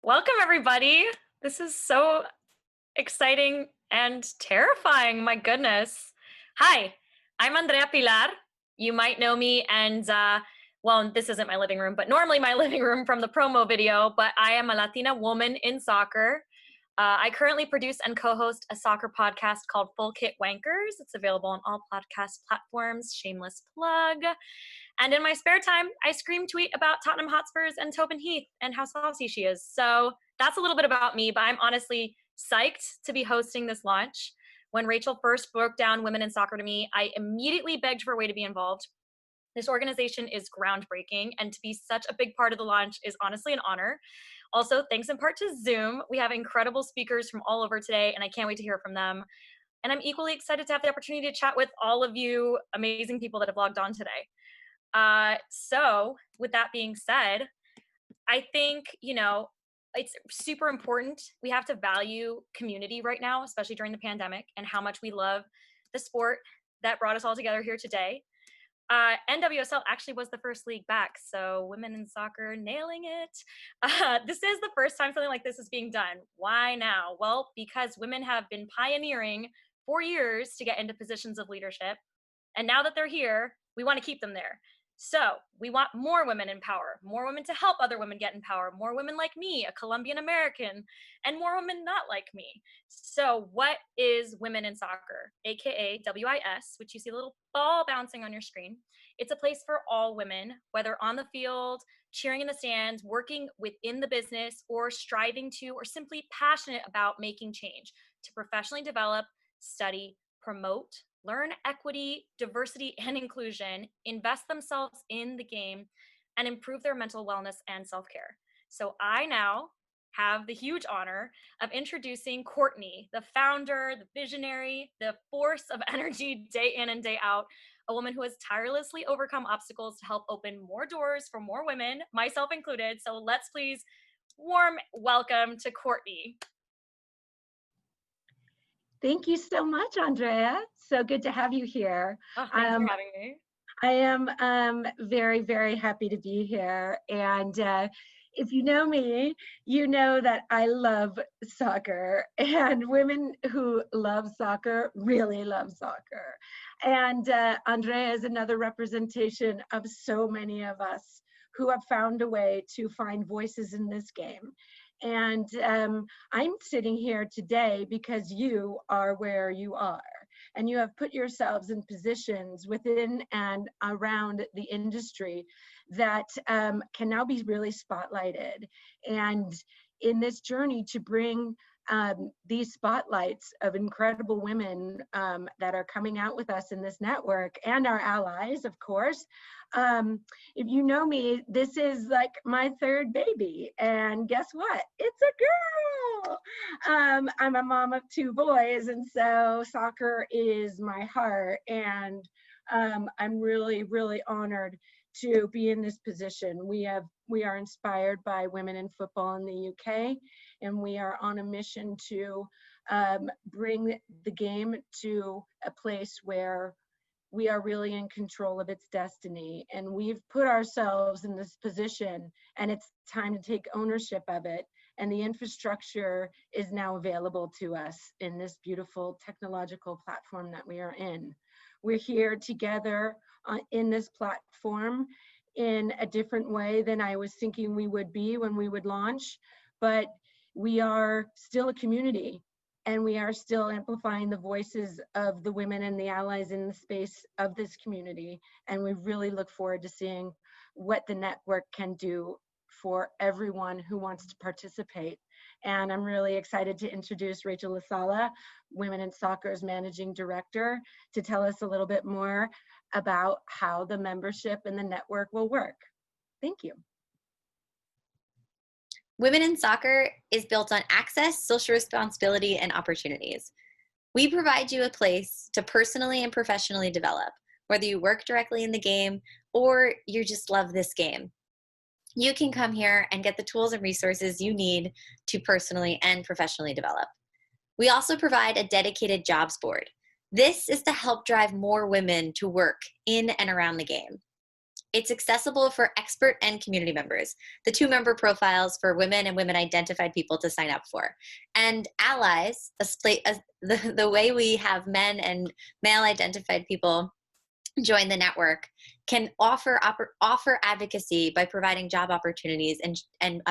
Welcome, everybody. This is so exciting and terrifying. My goodness. Hi, I'm Andrea Pilar. You might know me, and well, this isn't my living room, but normally my living room from the promo video. But I am a Latina woman in soccer. I currently produce and co-host a soccer podcast called Full Kit Wankers. It's available on all podcast platforms. Shameless plug. And in my spare time, I scream tweet about Tottenham Hotspurs and Tobin Heath and how saucy she is. So that's a little bit about me, but I'm honestly psyched to be hosting this launch. When Rachel first broke down women in soccer to me, I immediately begged for a way to be involved. This organization is groundbreaking, and to be such a big part of the launch is honestly an honor. Also, thanks in part to Zoom, we have incredible speakers from all over today, and I can't wait to hear from them. And I'm equally excited to have the opportunity to chat with all of you amazing people that have logged on today. So with that being said, I think, it's super important. We have to value community right now, especially during the pandemic, and how much we love the sport that brought us all together here today. NWSL actually was the first league back, so women in soccer nailing it. This is the first time something like this is being done. Why now? Well, because women have been pioneering for years to get into positions of leadership, and now that they're here, we want to keep them there. So we want more women in power, more women to help other women get in power, more women like me, a Colombian American, and more women not like me. So what is Women in Soccer, aka WIS, which you see a little ball bouncing on your screen? It's a place for all women, whether on the field, cheering in the stands, working within the business, or striving to, or simply passionate about making change to professionally develop, study, promote, learn equity, diversity, and inclusion, invest themselves in the game, and improve their mental wellness and self-care. So I now have the huge honor of introducing Courtney, the founder, the visionary, the force of energy day in and day out, a woman who has tirelessly overcome obstacles to help open more doors for more women, myself included. So let's please warm welcome to Courtney. Thank you so much, Andrea. So good to have you here. Oh, thanks for having me. I am very, very happy to be here. And if you know me, you know that I love soccer, and women who love soccer really love soccer. And Andrea is another representation of so many of us who have found a way to find voices in this game. And I'm sitting here today because you are where you are, and you have put yourselves in positions within and around the industry that can now be really spotlighted. And in this journey to bring these spotlights of incredible women that are coming out with us in this network, and our allies, of course. If you know me, this is like my third baby, and guess what? It's a girl. I'm a mom of two boys, and so soccer is my heart, and I'm really, really honored to be in this position. We are inspired by women in football in the UK, and we are on a mission to bring the game to a place where we are really in control of its destiny. And we've put ourselves in this position, and it's time to take ownership of it. And the infrastructure is now available to us in this beautiful technological platform that we are in. We're here together in this platform in a different way than I was thinking we would be when we would launch, but we are still a community, and we are still amplifying the voices of the women and the allies in the space of this community. And we really look forward to seeing what the network can do for everyone who wants to participate. And I'm really excited to introduce Rachel Lasala, Women in Soccer's Managing Director, to tell us a little bit more about how the membership and the network will work. Thank you. Women in Soccer is built on access, social responsibility, and opportunities. We provide you a place to personally and professionally develop, whether you work directly in the game or you just love this game. You can come here and get the tools and resources you need to personally and professionally develop. We also provide a dedicated jobs board. This is to help drive more women to work in and around the game. It's accessible for expert and community members, the 2 member profiles for women and women-identified people to sign up for. And allies, the way we have men and male-identified people join the network, can offer advocacy by providing job opportunities and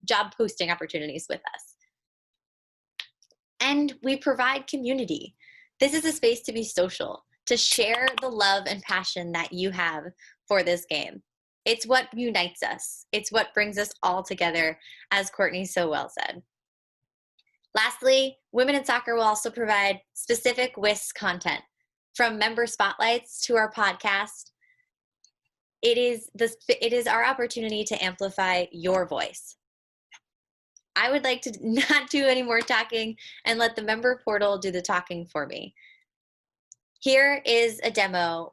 job posting opportunities with us. And we provide community. This is a space to be social, to share the love and passion that you have for this game. It's what unites us. It's what brings us all together, as Courtney so well said. Lastly, Women in Soccer will also provide specific WIS content, from member spotlights to our podcast. It is our opportunity to amplify your voice. I would like to not do any more talking and let the member portal do the talking for me. Here is a demo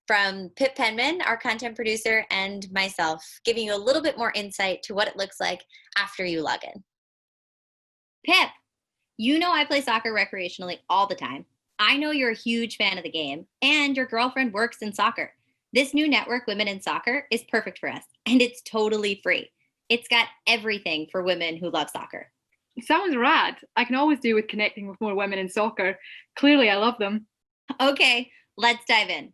from Pip Penman, our content producer, and myself, giving you a little bit more insight to what it looks like after you log in. Pip, you know I play soccer recreationally all the time. I know you're a huge fan of the game, and your girlfriend works in soccer. This new network, Women in Soccer, is perfect for us, and it's totally free. It's got everything for women who love soccer. Sounds rad. I can always do with connecting with more women in soccer. Clearly, I love them. Okay, let's dive in.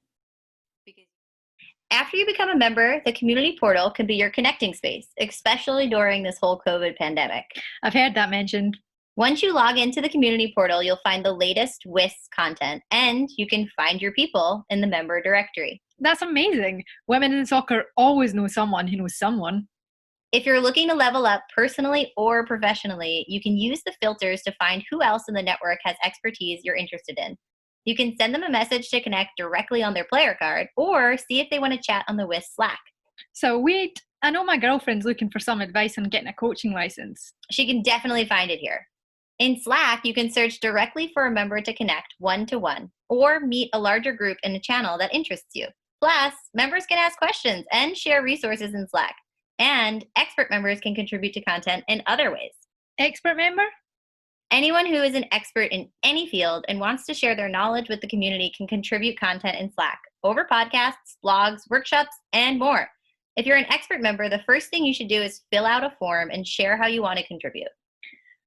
After you become a member, the community portal can be your connecting space, especially during this whole COVID pandemic. I've heard that mentioned. Once you log into the community portal, you'll find the latest WIS content, and you can find your people in the member directory. That's amazing. Women in soccer always know someone who knows someone. If you're looking to level up personally or professionally, you can use the filters to find who else in the network has expertise you're interested in. You can send them a message to connect directly on their player card, or see if they want to chat on the WIS Slack. So wait, I know my girlfriend's looking for some advice on getting a coaching license. She can definitely find it here. In Slack, you can search directly for a member to connect one-to-one, or meet a larger group in a channel that interests you. Plus, members can ask questions and share resources in Slack. And expert members can contribute to content in other ways. Expert member? Anyone who is an expert in any field and wants to share their knowledge with the community can contribute content in Slack over podcasts, blogs, workshops, and more. If you're an expert member, the first thing you should do is fill out a form and share how you want to contribute.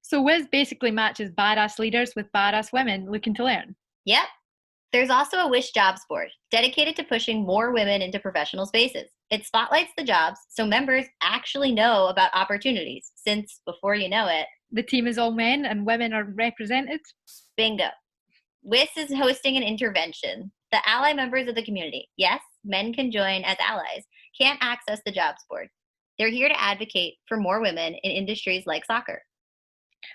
So WIS basically matches badass leaders with badass women looking to learn. Yep. There's also a WIS jobs board dedicated to pushing more women into professional spaces. It spotlights the jobs so members actually know about opportunities, since before you know it, The team is all men and women are represented. bingo. WIS is hosting an intervention. The ally members of the community, yes, men can join as allies, can't access the jobs board. They're here to advocate for more women in industries like soccer.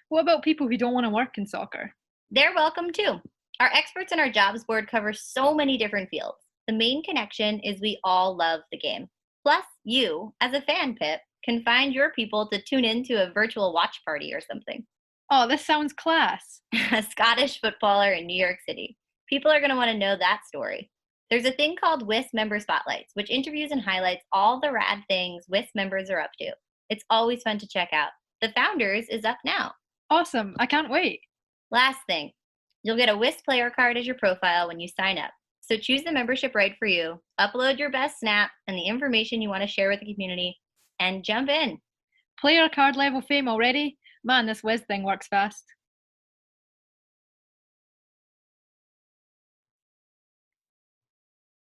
What about people who don't want to work in soccer? They're welcome too. Our experts in our jobs board cover so many different fields. The main connection is we all love the game. Plus, you, as a fan, Pip, can find your people to tune into a virtual watch party or something. Oh, this sounds class. A Scottish footballer in New York City. People are going to want to know that story. There's a thing called WIS Member Spotlights, which interviews and highlights all the rad things WIS members are up to. It's always fun to check out. The Founders is up now. Awesome. I can't wait. Last thing, you'll get a WIS player card as your profile when you sign up. So choose the membership right for you, upload your best snap and the information you want to share with the community, and jump in. Player card level fame already? Man, this WIS thing works fast.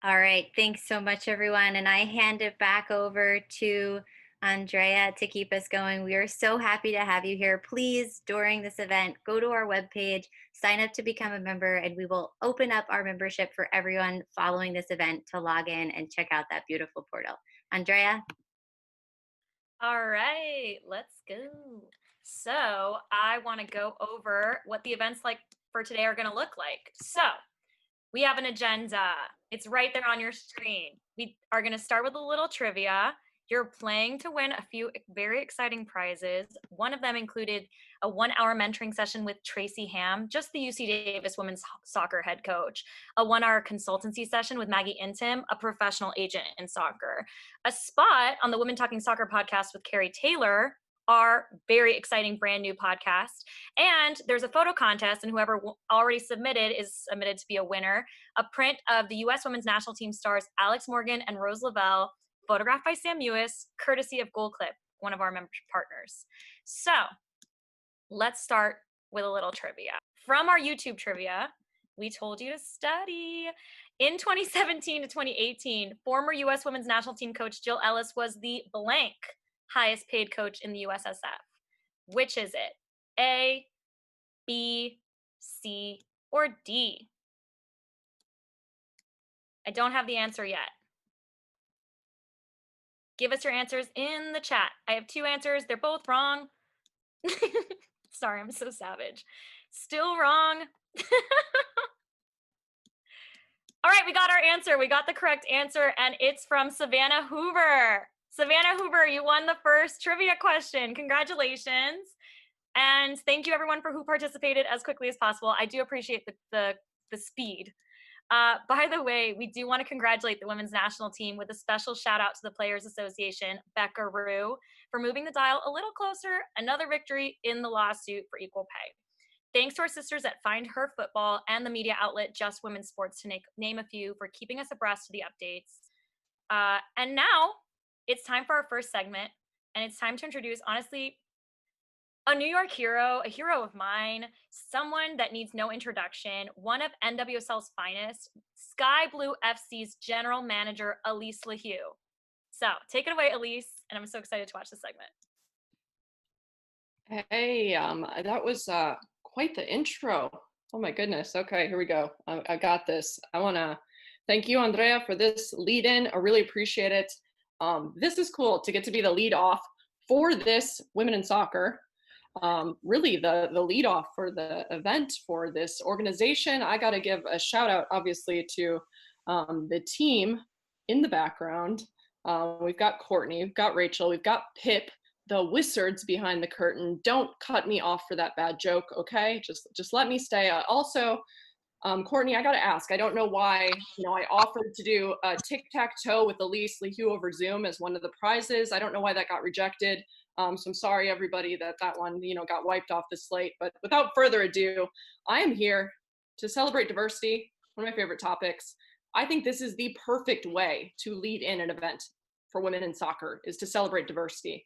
All right, thanks so much, everyone. And I hand it back over to Andrea to keep us going. We are so happy to have you here. Please, during this event, go to our webpage, sign up to become a member, and we will open up our membership for everyone following this event to log in and check out that beautiful portal. Andrea? All right, let's go. So I want to go over what the events like for today are going to look like. So we have an agenda. It's right there on your screen. We are going to start with a little trivia. You're playing to win a few very exciting prizes. One of them included a 1-hour mentoring session with Tracy Hamm, just the UC Davis women's soccer head coach, a 1-hour consultancy session with Maggie Intim, a professional agent in soccer, a spot on the Women Talking Soccer podcast with Carrie Taylor, our very exciting brand new podcast. And there's a photo contest, and whoever already submitted is submitted to be a winner. A print of the U.S. women's national team stars Alex Morgan and Rose Lavelle, photographed by Sam Mewis, courtesy of Gold Clip, one of our membership partners. So let's start with a little trivia. From our YouTube trivia, we told you to study. In 2017 to 2018, former U.S. women's national team coach Jill Ellis was the blank highest paid coach in the USSF. Which is it? A, B, C, or D? I don't have the answer yet. Give us your answers in the chat. I have two answers. They're both wrong. Sorry, I'm so savage. Still wrong. All right, we got our answer. We got the correct answer, and it's from Savannah Hoover. Savannah Hoover, you won the first trivia question. Congratulations. And thank you, everyone, who participated as quickly as possible. I do appreciate the speed. By the way, we do want to congratulate the women's national team with a special shout out to the Players Association, Becca Rue, for moving the dial a little closer, another victory in the lawsuit for equal pay. Thanks to our sisters at Find Her Football and the media outlet Just Women's Sports, to name a few, for keeping us abreast of the updates. And now it's time for our first segment, and it's time to introduce, honestly, a New York hero, a hero of mine, someone that needs no introduction, one of NWSL's finest, Sky Blue FC's general manager, Elise LaHue. So take it away, Elise, and I'm so excited to watch this segment. Hey, that was quite the intro. Oh my goodness. Okay, here we go. I got this. I want to thank you, Andrea, for this lead-in. I really appreciate it. This is cool to get to be the lead off for this Women in Soccer. Really the lead off for the event for this organization. I got to give a shout out, obviously, to the team in the background. We've got Courtney, we've got Rachel, we've got Pip, the wizards behind the curtain. Don't cut me off for that bad joke, okay? Just let me stay. Also, Courtney, I gotta ask, I don't know why, I offered to do a tic-tac-toe with Elise LaHue over Zoom as one of the prizes. I don't know why that got rejected. So I'm sorry, everybody, that one, got wiped off the slate. But without further ado, I am here to celebrate diversity, one of my favorite topics. I think this is the perfect way to lead in an event for women in soccer, is to celebrate diversity.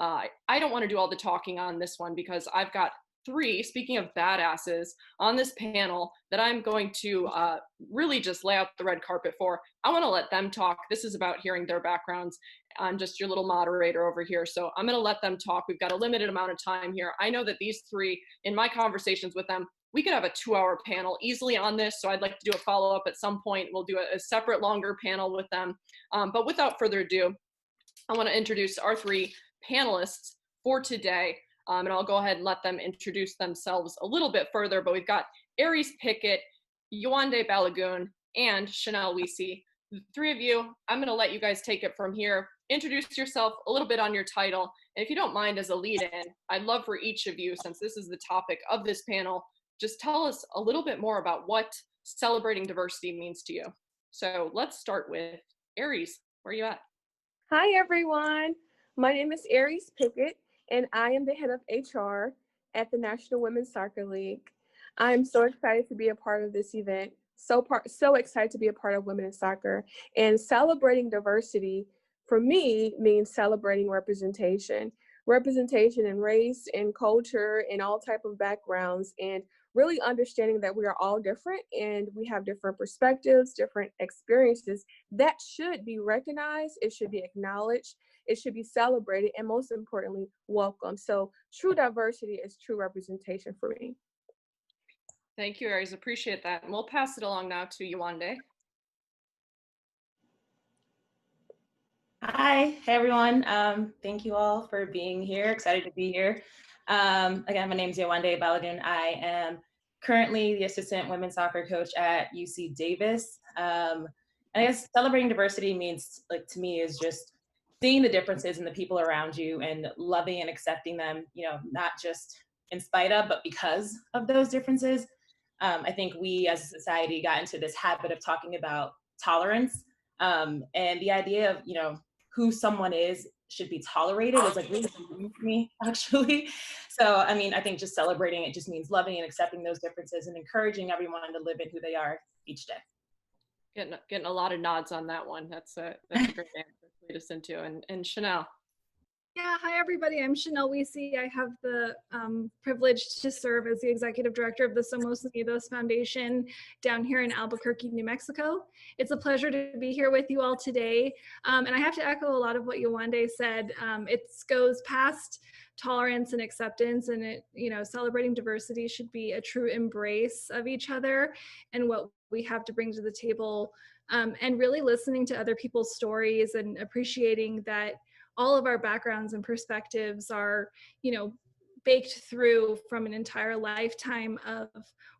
I don't want to do all the talking on this one because I've got three, speaking of badasses, on this panel that I'm going to really just lay out the red carpet for. I want to let them talk. This is about hearing their backgrounds. I'm just your little moderator over here, so I'm going to let them talk. We've got a limited amount of time here. I know that these three, in my conversations with them, we could have a 2-hour panel easily on this, so I'd like to do a follow-up at some point. We'll do a separate, longer panel with them. But without further ado, I want to introduce our three panelists for today. And I'll go ahead and let them introduce themselves a little bit further. But we've got Aries Pickett, Yewande Balagoon, and Chanel Weasley. The three of you, I'm going to let you guys take it from here. Introduce yourself a little bit on your title. And if you don't mind, as a lead-in, I'd love for each of you, since this is the topic of this panel, just tell us a little bit more about what celebrating diversity means to you. So let's start with Aries. Where are you at? Hi, everyone. My name is Aries Pickett, and I am the head of HR at the National Women's Soccer League. I'm so excited to be a part of this event, so excited to be a part of Women in Soccer. And celebrating diversity, for me, means celebrating representation in race and culture and all type of backgrounds, and really understanding that we are all different and we have different perspectives, different experiences that should be recognized, it should be acknowledged, it should be celebrated, and most importantly, welcome. So true diversity is true representation for me. Thank you, Aries. Appreciate that. And we'll pass it along now to Yewande. Hi, hey everyone. Thank you all for being here. Excited to be here. Again, my name is Yewande Balagoon. I am currently the assistant women's soccer coach at UC Davis. And I guess celebrating diversity means, to me, is just seeing the differences in the people around you and loving and accepting them, not just in spite of, but because of those differences. I think we as a society got into this habit of talking about tolerance, and the idea of, who someone is should be tolerated is like really important to me, actually. So, I mean, I think just celebrating it just means loving and accepting those differences and encouraging everyone to live in who they are each day. Getting a lot of nods on that one. That's a great answer to lead us into. And Chanel. Yeah, hi everybody. I'm Chanel Weasley. I have the privilege to serve as the executive director of the Somos Unidos Foundation down here in Albuquerque, New Mexico. It's a pleasure to be here with you all today. And I have to echo a lot of what Yewande said. It goes past tolerance and acceptance, and it, you know, celebrating diversity should be a true embrace of each other and what we have to bring to the table, and really listening to other people's stories and appreciating that all of our backgrounds and perspectives are, you know, baked through from an entire lifetime of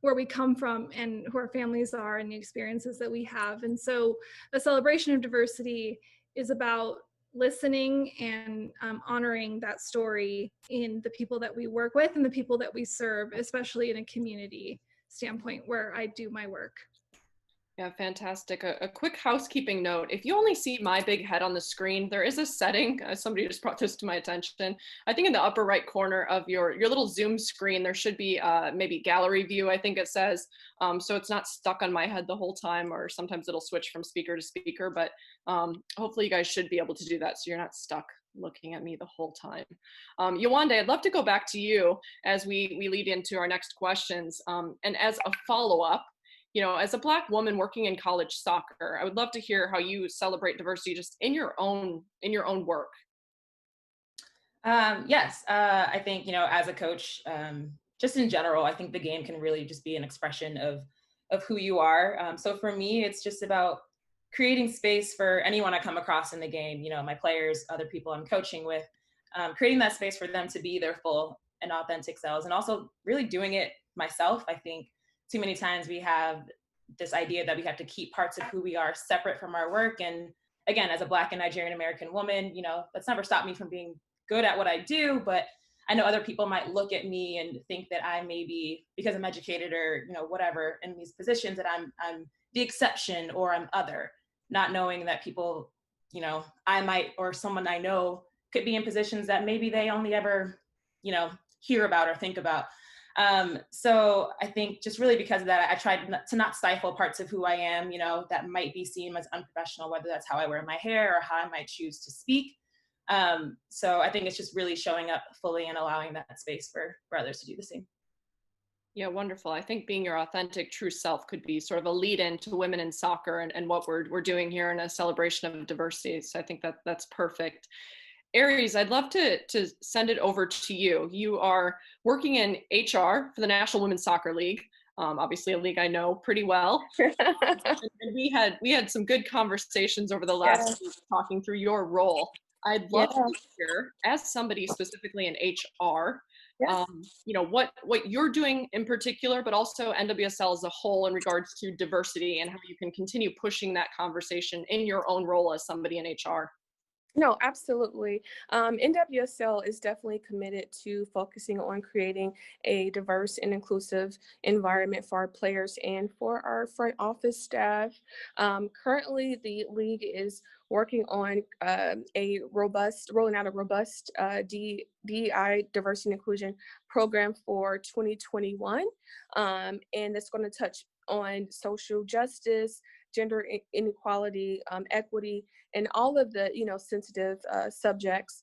where we come from and who our families are and the experiences that we have. And so a celebration of diversity is about listening and honoring that story in the people that we work with and the people that we serve, especially in a community standpoint where I do my work. Yeah, fantastic. A quick housekeeping note. If you only see my big head on the screen, there is a setting, somebody just brought this to my attention. I think in the upper right corner of your little Zoom screen, there should be maybe gallery view, I think it says. So it's not stuck on my head the whole time, or sometimes it'll switch from speaker to speaker, but hopefully you guys should be able to do that so you're not stuck looking at me the whole time. Yewande, I'd love to go back to you as we lead into our next questions. And as a follow-up, you know, as a Black woman working in college soccer, I would love to hear how you celebrate diversity just in your own work. Yes, I think, you know, as a coach, just in general, I think the game can really just be an expression of who you are. So for me, it's just about creating space for anyone I come across in the game, you know, my players, other people I'm coaching with, creating that space for them to be their full and authentic selves, and also really doing it myself. I think too many times we have this idea that we have to keep parts of who we are separate from our work. And again, as a Black and Nigerian American woman, you know, that's never stopped me from being good at what I do, but I know other people might look at me and think that I may be, because I'm educated or, you know, whatever, in these positions, that I'm the exception or I'm other, not knowing that people, you know, I might, or someone I know could be in positions that maybe they only ever, you know, hear about or think about. So I think just really because of that, I tried to not stifle parts of who I am, you know, that might be seen as unprofessional, whether that's how I wear my hair or how I might choose to speak. So I think it's just really showing up fully and allowing that space for others to do the same. Yeah, wonderful. I think being your authentic, true self could be sort of a lead in to women in soccer and what we're doing here in a celebration of diversity. So I think that's perfect. Aries, I'd love to send it over to you. You are working in HR for the National Women's Soccer League, obviously a league I know pretty well. And we had some good conversations over the last week talking through your role. I'd love to hear, as somebody specifically in HR, you know, what you're doing in particular, but also NWSL as a whole in regards to diversity and how you can continue pushing that conversation in your own role as somebody in HR. No, absolutely. NWSL is definitely committed to focusing on creating a diverse and inclusive environment for our players and for our front office staff. Currently, the league is working on rolling out a robust DEI diversity and inclusion program for 2021, and it's going to touch on social justice, gender inequality, equity, and all of the, you know, sensitive subjects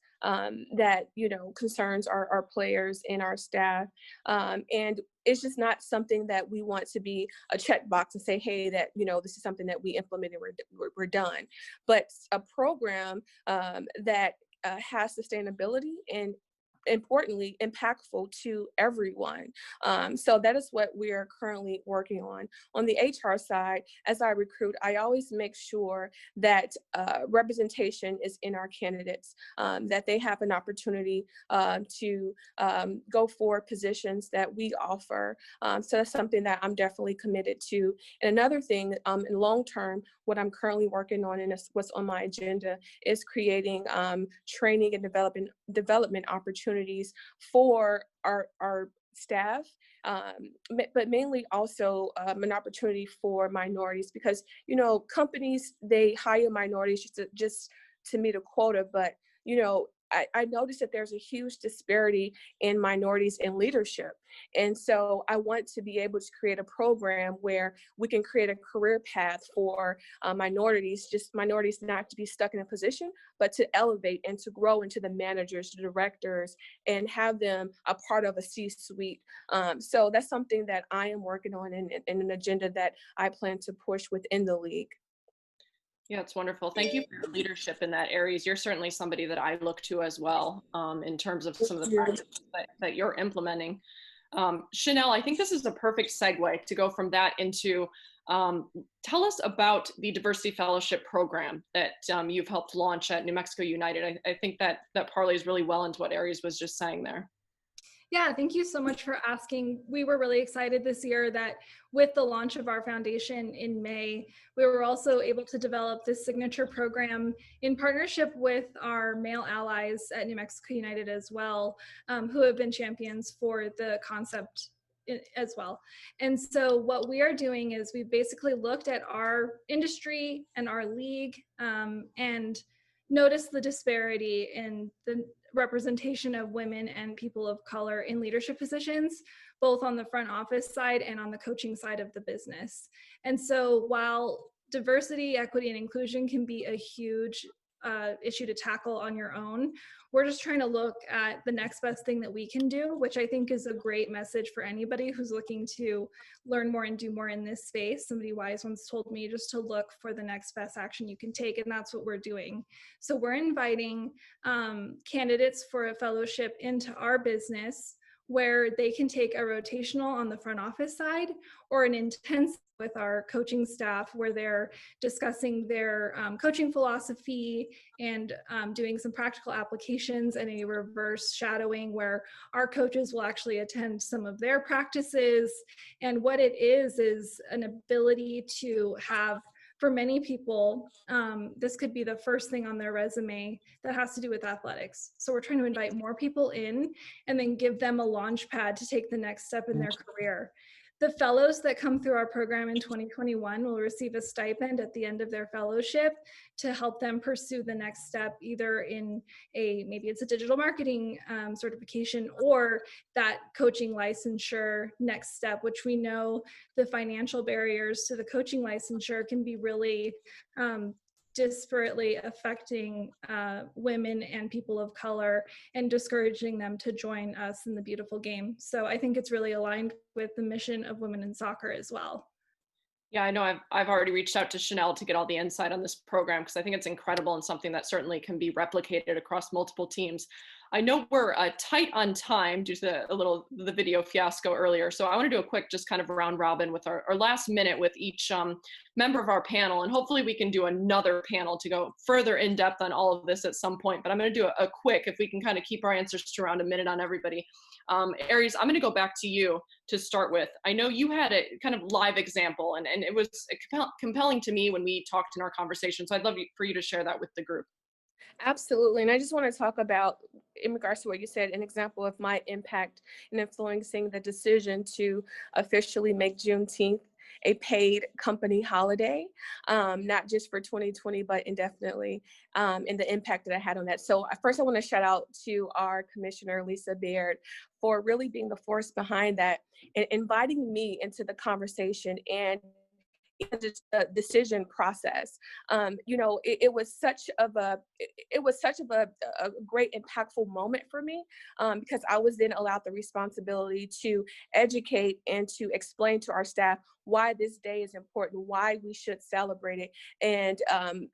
that, you know, concerns our players and our staff. And it's just not something that we want to be a checkbox and say, hey, that, you know, this is something that we implemented, we're done. But a program that has sustainability and importantly impactful to everyone. So that is what we are currently working on. On the HR side, as I recruit, I always make sure that representation is in our candidates, that they have an opportunity to go for positions that we offer. So that's something that I'm definitely committed to. And another thing, in long term, what I'm currently working on and what's on my agenda is creating training and development opportunities for our staff, but mainly also an opportunity for minorities, because, you know, companies, they hire minorities just to meet a quota, but I noticed that there's a huge disparity in minorities in leadership. And so I want to be able to create a program where we can create a career path for minorities not to be stuck in a position, but to elevate and to grow into the managers, the directors, and have them a part of a C-suite. So that's something that I am working on and an agenda that I plan to push within the league. Yeah, it's wonderful. Thank you for your leadership in that, Aries. You're certainly somebody that I look to as well, in terms of some of the practices that you're implementing. Chanel, I think this is a perfect segue to go from that into, tell us about the Diversity Fellowship program that you've helped launch at New Mexico United. I think that parlays really well into what Aries was just saying there. Yeah, thank you so much for asking. We were really excited this year that with the launch of our foundation in May, we were also able to develop this signature program in partnership with our male allies at New Mexico United as well, who have been champions for the concept as well. And so what we are doing is we basically looked at our industry and our league and noticed the disparity in the representation of women and people of color in leadership positions, both on the front office side and on the coaching side of the business. And so while diversity, equity, and inclusion can be a huge issue to tackle on your own, we're just trying to look at the next best thing that we can do, which I think is a great message for anybody who's looking to learn more and do more in this space. Somebody wise once told me just to look for the next best action you can take, and that's what we're doing. So we're inviting candidates for a fellowship into our business where they can take a rotational on the front office side or an intensive with our coaching staff where they're discussing their coaching philosophy and doing some practical applications and a reverse shadowing where our coaches will actually attend some of their practices. And what it is an ability to have, for many people, this could be the first thing on their resume that has to do with athletics. So we're trying to invite more people in and then give them a launch pad to take the next step in their career. The fellows that come through our program in 2021 will receive a stipend at the end of their fellowship to help them pursue the next step, either in maybe it's a digital marketing certification or that coaching licensure next step, which we know the financial barriers to the coaching licensure can be really disparately affecting women and people of color and discouraging them to join us in the beautiful game. So I think it's really aligned with the mission of Women in Soccer as well. Yeah, I know I've already reached out to Chanel to get all the insight on this program because I think it's incredible and something that certainly can be replicated across multiple teams. I know we're tight on time due to the video fiasco earlier, so I want to do a quick just kind of round robin with our last minute with each member of our panel, and hopefully we can do another panel to go further in depth on all of this at some point, but I'm going to do a quick, if we can kind of keep our answers to around a minute on everybody. Aries, I'm going to go back to you to start with. I know you had a kind of live example, and it was compelling to me when we talked in our conversation, so I'd love for you to share that with the group. Absolutely. And I just want to talk about, in regards to what you said, an example of my impact in influencing the decision to officially make Juneteenth a paid company holiday, not just for 2020, but indefinitely, and the impact that I had on that. So first I want to shout out to our commissioner, Lisa Baird, for really being the force behind that and inviting me into the conversation and just the decision process. It was such of a great impactful moment for me, because I was then allowed the responsibility to educate and to explain to our staff why this day is important, why we should celebrate it. And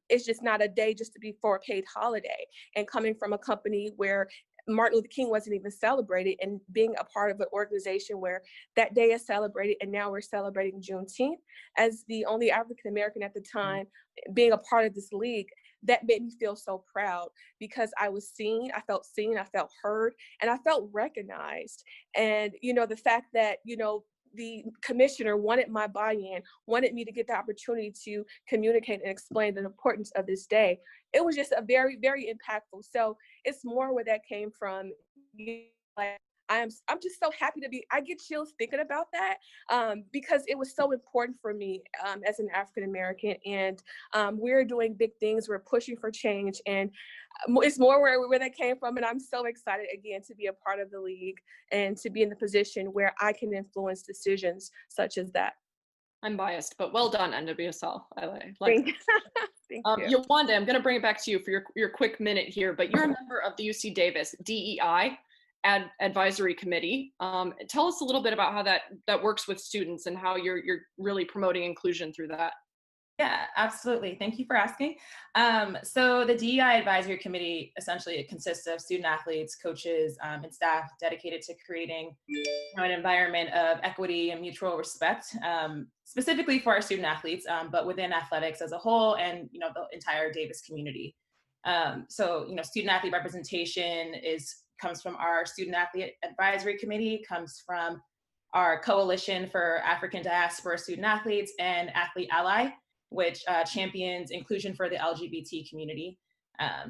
it's just not a day just to be for a paid holiday. And coming from a company where Martin Luther King wasn't even celebrated, and being a part of an organization where that day is celebrated, and now we're celebrating Juneteenth as the only African American at the time being a part of this league, that made me feel so proud because I was seen, I felt heard, and I felt recognized. And, the fact that, the commissioner wanted my buy-in, wanted me to get the opportunity to communicate and explain the importance of this day. It was just a very, very impactful. So it's more where that came from. Like, I'm just so happy to be, I get chills thinking about that, because it was so important for me as an African American. And we're doing big things, we're pushing for change, and it's more where that came from. And I'm so excited again to be a part of the league and to be in the position where I can influence decisions such as that. I'm biased, but well done, NWSL. I like Thank that. Thank you. Yolanda, I'm going to bring it back to you for your quick minute here, but you're a member of the UC Davis DEI advisory committee. Tell us a little bit about how that works with students and how you're really promoting inclusion through that. Yeah, absolutely. Thank you for asking. So the DEI Advisory Committee, essentially it consists of student athletes, coaches, and staff dedicated to creating an environment of equity and mutual respect, specifically for our student athletes, but within athletics as a whole and the entire Davis community. So student athlete representation comes from our Student Athlete Advisory Committee, comes from our Coalition for African Diaspora Student Athletes, and Athlete Ally, which champions inclusion for the LGBT community.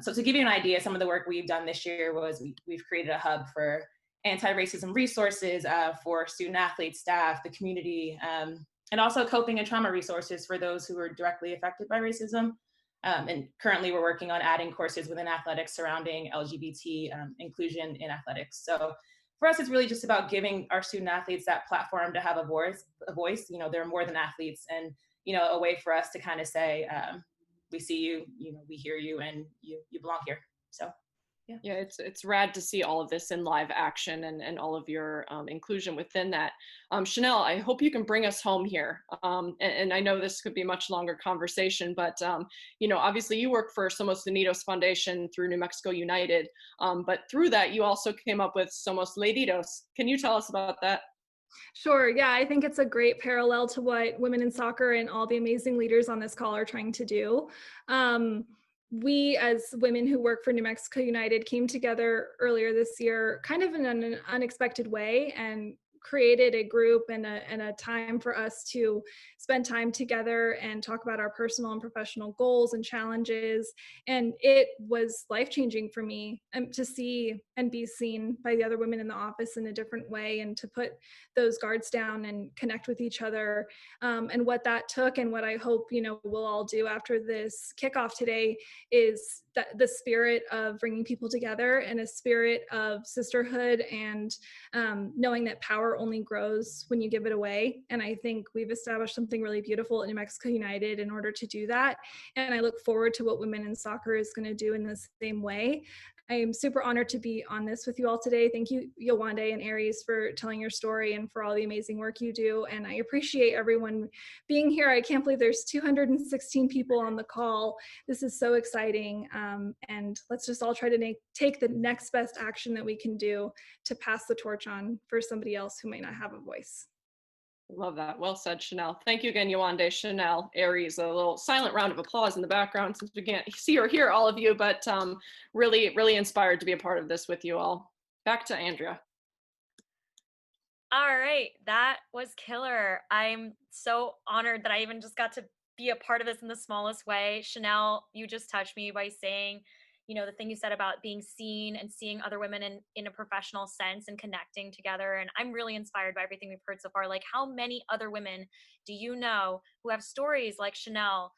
So to give you an idea, some of the work we've done this year was we've created a hub for anti-racism resources for student athletes, staff, the community, and also coping and trauma resources for those who are directly affected by racism. And currently we're working on adding courses within athletics surrounding LGBT inclusion in athletics. So for us, it's really just about giving our student athletes that platform to have a voice. They're more than athletes, and a way for us to kind of say, we see you, we hear you, and you belong here. So yeah, it's rad to see all of this in live action and all of your inclusion within that. Chanel, I hope you can bring us home here. And I know this could be a much longer conversation, but obviously you work for Somos Unidos Foundation through New Mexico United, but through that you also came up with Somos Laditos. Can you tell us about that? Sure. Yeah, I think it's a great parallel to what women in soccer and all the amazing leaders on this call are trying to do. We, as women who work for New Mexico United, came together earlier this year kind of in an unexpected way and created a group and a time for us to spend time together and talk about our personal and professional goals and challenges. And it was life-changing for me to see and be seen by the other women in the office in a different way, and to put those guards down and connect with each other. And what that took, and what I hope we'll all do after this kickoff today, is the spirit of bringing people together, and a spirit of sisterhood, and knowing that power only grows when you give it away. And I think we've established something really beautiful at New Mexico United in order to do that. And I look forward to what women in soccer is going to do in the same way. I am super honored to be on this with you all today. Thank you, Yowande and Aries, for telling your story and for all the amazing work you do. And I appreciate everyone being here. I can't believe there's 216 people on the call. This is so exciting. And let's just all try to take the next best action that we can do to pass the torch on for somebody else who might not have a voice. Love that. Well said, Chanel. Thank you again, Yowande, Chanel, Aries. A little silent round of applause in the background since we can't see or hear all of you, but really, really inspired to be a part of this with you all. Back to Andrea. All right, that was killer. I'm so honored that I even just got to be a part of this in the smallest way. Chanel, you just touched me by saying, the thing you said about being seen and seeing other women in a professional sense and connecting together. And I'm really inspired by everything we've heard so far. Like, how many other women do you know who have stories like Chanel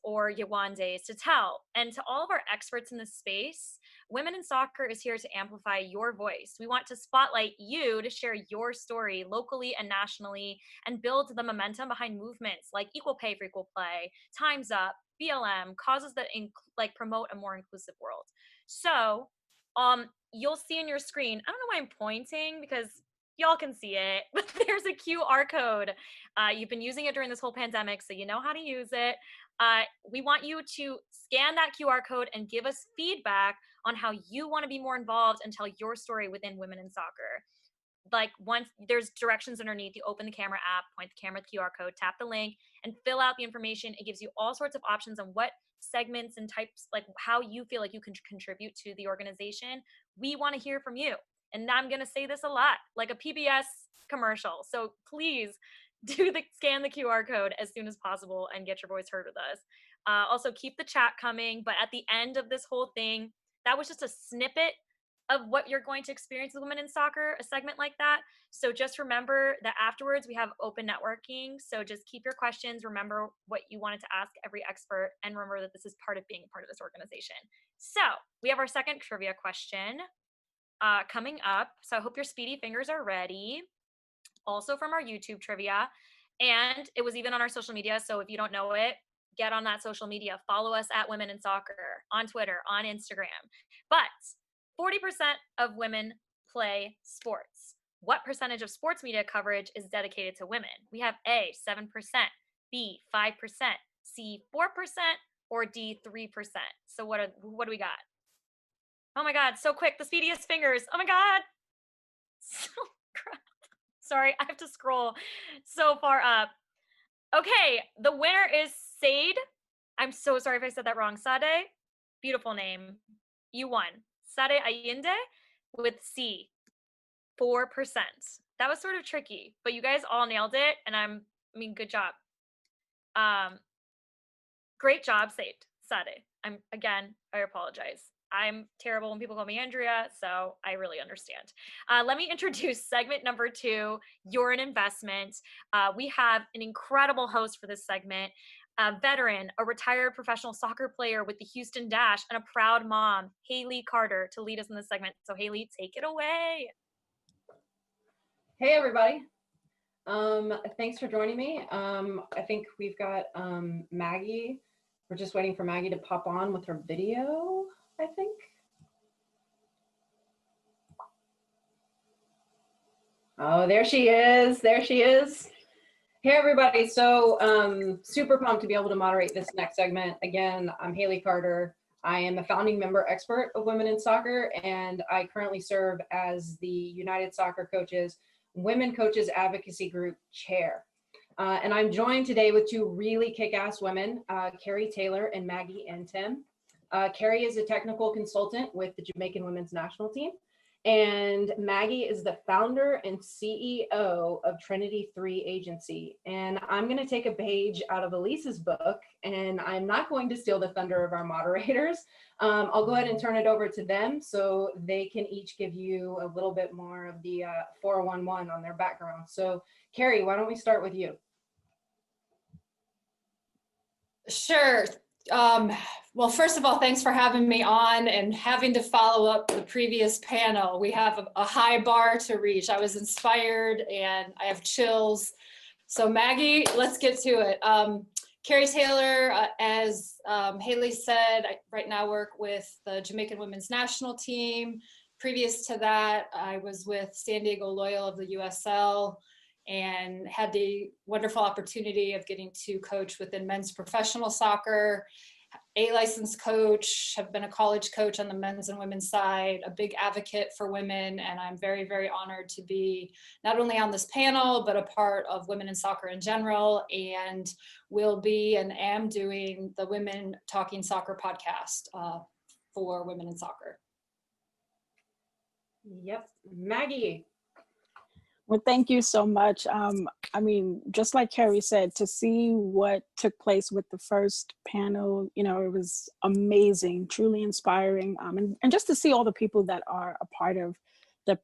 or Yowande's to tell? And to all of our experts in this space, Women in Soccer is here to amplify your voice. We want to spotlight you to share your story locally and nationally, and build the momentum behind movements like Equal Pay for Equal Play, Time's Up, BLM, causes that promote a more inclusive world. So you'll see on your screen, I don't know why I'm pointing because y'all can see it, but there's a QR code. You've been using it during this whole pandemic, so you know how to use it. We want you to scan that QR code and give us feedback on how you want to be more involved and tell your story within Women in Soccer. Like, once there's directions underneath, you open the camera app, point the camera at the QR code, tap the link, and fill out the information. It gives you all sorts of options on what segments and types, like how you feel like you can contribute to the organization. We want to hear from you. And I'm going to say this a lot, like a PBS commercial. So please scan the QR code as soon as possible and get your voice heard with us. Also, keep the chat coming. But at the end of this whole thing, that was just a snippet of what you're going to experience with Women in Soccer, a segment like that. So just remember that afterwards we have open networking. So just keep your questions, remember what you wanted to ask every expert, and remember that this is part of being a part of this organization. So we have our second trivia question coming up. So I hope your speedy fingers are ready. Also from our YouTube trivia. And it was even on our social media. So if you don't know it, get on that social media. Follow us at Women in Soccer on Twitter, on Instagram. But 40% of women play sports. What percentage of sports media coverage is dedicated to women? We have A, 7%, B, 5%, C, 4%, or D, 3%. So what do we got? Oh my God, so quick, the speediest fingers. Oh my God. So crap. Sorry, I have to scroll so far up. Okay, the winner is Sade. I'm so sorry if I said that wrong. Sade, beautiful name. You won. Sade Allende with C, 4%. That was sort of tricky, but you guys all nailed it, and good job. Great job, Sade. I apologize. I'm terrible when people call me Andrea, so I really understand. Let me introduce segment number 2, You're an Investment. We have an incredible host for this segment, a veteran, a retired professional soccer player with the Houston Dash, and a proud mom, Haley Carter, to lead us in this segment. So Haley, take it away. Hey, everybody. Thanks for joining me. I think we've got Maggie. We're just waiting for Maggie to pop on with her video, I think. Oh, there she is. There she is. Hey, everybody. So super pumped to be able to moderate this next segment. Again, I'm Haley Carter. I am a founding member expert of Women in Soccer, and I currently serve as the United Soccer Coaches Women Coaches Advocacy Group Chair. And I'm joined today with 2 really kick-ass women, Carrie Taylor and Maggie and Tim. Carrie is a technical consultant with the Jamaican Women's National Team, and Maggie is the founder and CEO of Trinity 3 Agency. And I'm going to take a page out of Elise's book, and I'm not going to steal the thunder of our moderators. I'll go ahead and turn it over to them so they can each give you a little bit more of the 411 on their background. So Carrie, why don't we start with you? Sure. Well, first of all, thanks for having me on and having to follow up the previous panel. We have a high bar to reach. I was inspired and I have chills. So Maggie, let's get to it. Carrie Taylor, as Haley said, I right now work with the Jamaican Women's National Team. Previous to that, I was with San Diego Loyal of the USL, and had the wonderful opportunity of getting to coach within men's professional soccer, a licensed coach, have been a college coach on the men's and women's side, a big advocate for women, and I'm very, very honored to be not only on this panel, but a part of Women in Soccer in general, and will be and am doing the Women Talking Soccer podcast for Women in Soccer. Yep, Maggie. Well, thank you so much. I mean, just like Carrie said, to see what took place with the first panel, you know, it was amazing, truly inspiring. And just to see all the people that are a part of the,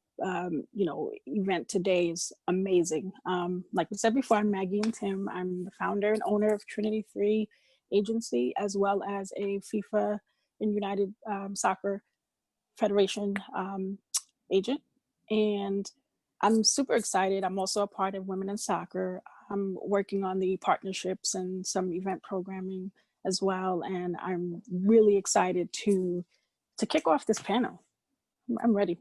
you know, event today is amazing. Like we said before, I'm Maggie and Tim. I'm the founder and owner of Trinity 3 Agency, as well as a FIFA and United Soccer Federation agent. And I'm super excited. I'm also a part of Women in Soccer. I'm working on the partnerships and some event programming as well. And I'm really excited to kick off this panel. I'm ready.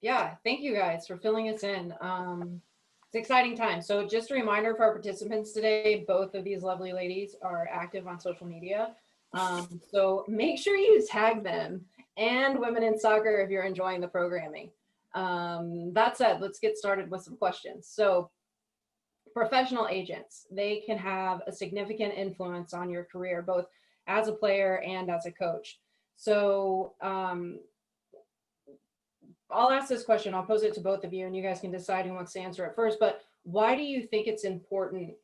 Yeah, thank you guys for filling us in. It's an exciting time. So just a reminder for our participants today, both of these lovely ladies are active on social media. So make sure you tag them and Women in Soccer if you're enjoying the programming. That said, let's get started with some questions. So professional agents, they can have a significant influence on your career, both as a player and as a coach. So I'll ask this question, I'll pose it to both of you and you guys can decide who wants to answer it first, but why do you think it's important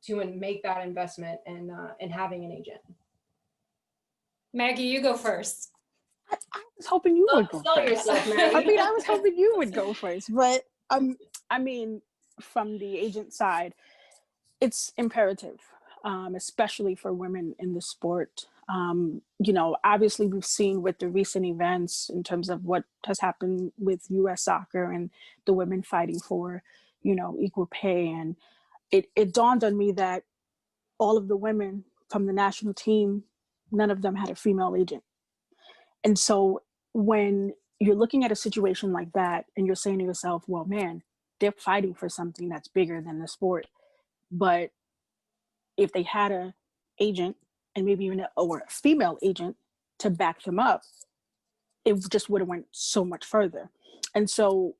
to make that investment in having an agent? Maggie, you go first. I was hoping you would go Sell first. yourself, I Maggie. mean, I was hoping you would go first, but I mean, from the agent side, it's imperative, especially for women in the sport. You know, obviously we've seen with the recent events in terms of what has happened with U.S. soccer and the women fighting for, you know, equal pay. And it dawned on me that all of the women from the national team, none of them had a female agent. And so when you're looking at a situation like that and you're saying to yourself, well, man, they're fighting for something that's bigger than the sport. But if they had a agent and maybe even or a female agent to back them up, it just would have went so much further. And so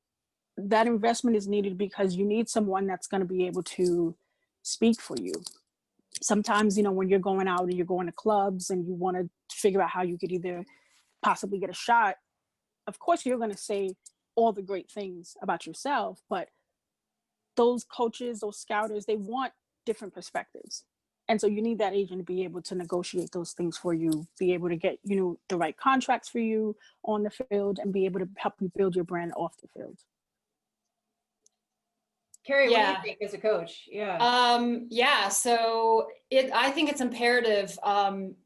that investment is needed because you need someone that's going to be able to speak for you. Sometimes, you know, when you're going out and you're going to clubs and you want to figure out how you could either possibly get a shot, of course you're going to say all the great things about yourself, but those coaches, those scouters, they want different perspectives. And so you need that agent to be able to negotiate those things for you, be able to get, you know, the right contracts for you on the field and be able to help you build your brand off the field. Carrie, what do you think as a coach? Yeah, so I think it's imperative.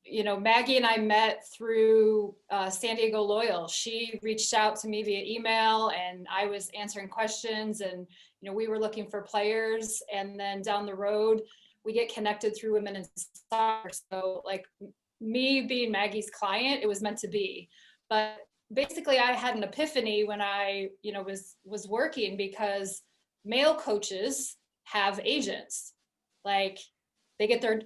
You know, Maggie and I met through San Diego Loyal. She reached out to me via email and I was answering questions, and, you know, we were looking for players, and then down the road, we get connected through Women in Soccer. So like me being Maggie's client, it was meant to be. But basically I had an epiphany when I, you know, was working, because male coaches have agents. Like they get their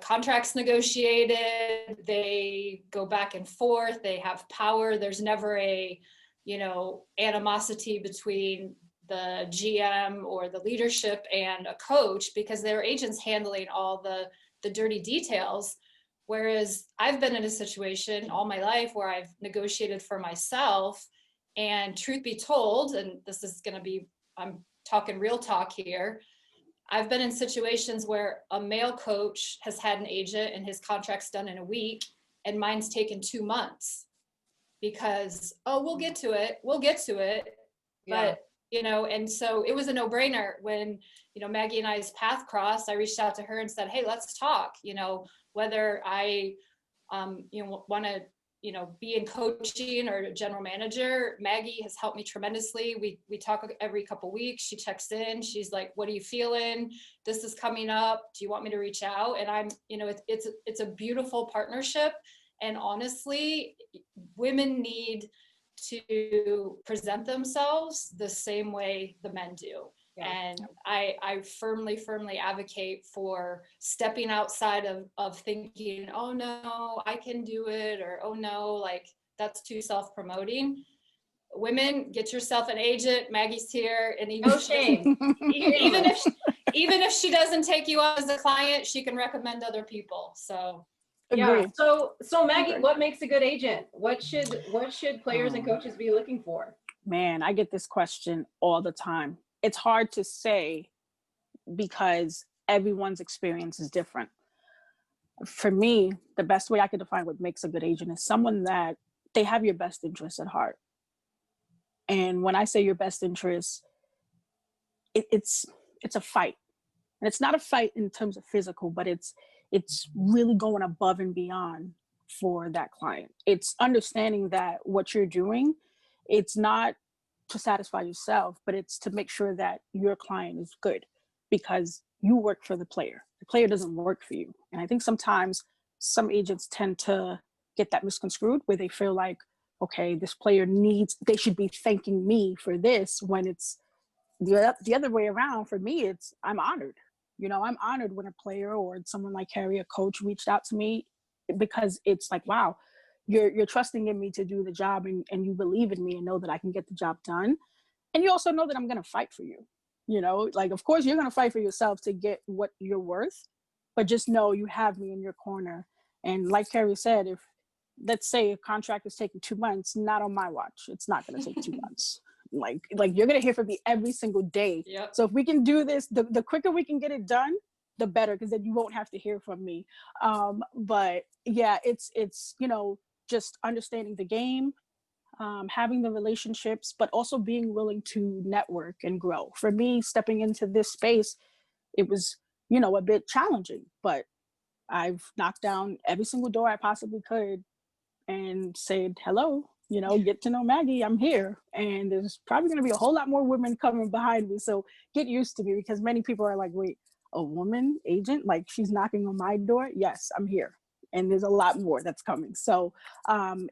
contracts negotiated, they go back and forth, they have power. There's never a, you know, animosity between the GM or the leadership and a coach, because their agents handling all the dirty details. Whereas I've been in a situation all my life where I've negotiated for myself, and truth be told, and this is going to be, I'm talking real talk here, I've been in situations where a male coach has had an agent and his contract's done in a week, and mine's taken 2 months because, oh, we'll get to it. But, you know, and so it was a no-brainer when, you know, Maggie and I's path crossed. I reached out to her and said, hey, let's talk, you know, whether I, you know, want to, you know, be in coaching or general manager. Maggie has helped me tremendously. We talk every couple weeks. She checks in. She's like, what are you feeling? This is coming up. Do you want me to reach out? And I'm, you know, it's a beautiful partnership. And honestly, women need to present themselves the same way the men do. Yeah. And I firmly advocate for stepping outside of thinking, oh no, I can do it, or oh no, like that's too self-promoting. Women, get yourself an agent. Maggie's here, and even, no shame. even if she doesn't take you on as a client, she can recommend other people. So yeah. So Maggie, what makes a good agent? What should players and coaches be looking for? Man, I get this question all the time. It's hard to say because everyone's experience is different. For me, the best way I could define what makes a good agent is someone that they have your best interests at heart. And when I say your best interests, it's a fight. And it's not a fight in terms of physical, but it's really going above and beyond for that client. It's understanding that what you're doing, it's not to satisfy yourself, but it's to make sure that your client is good, because you work for the player. The player doesn't work for you. And I think sometimes some agents tend to get that misconstrued, where they feel like, okay, this player they should be thanking me for this, when it's the other way around. For me, I'm honored. You know, I'm honored when a player or someone like Carrie, a coach, reached out to me, because it's like, wow, you're trusting in me to do the job, and you believe in me and know that I can get the job done. And you also know that I'm going to fight for you. You know, like, of course you're going to fight for yourself to get what you're worth, but just know you have me in your corner. And like Carrie said, if let's say a contract is taking 2 months, not on my watch, it's not going to take 2 months. Like you're going to hear from me every single day. Yep. So if we can do this, the quicker we can get it done, the better, because then you won't have to hear from me. But yeah, it's, you know, just understanding the game, having the relationships, but also being willing to network and grow. For me, stepping into this space, it was, a bit challenging, but I've knocked down every single door I possibly could and said, hello, get to know Maggie, I'm here. And there's probably going to be a whole lot more women coming behind me. So get used to me, because many people are like, wait, a woman agent? Like, she's knocking on my door? Yes, I'm here. And there's a lot more that's coming. So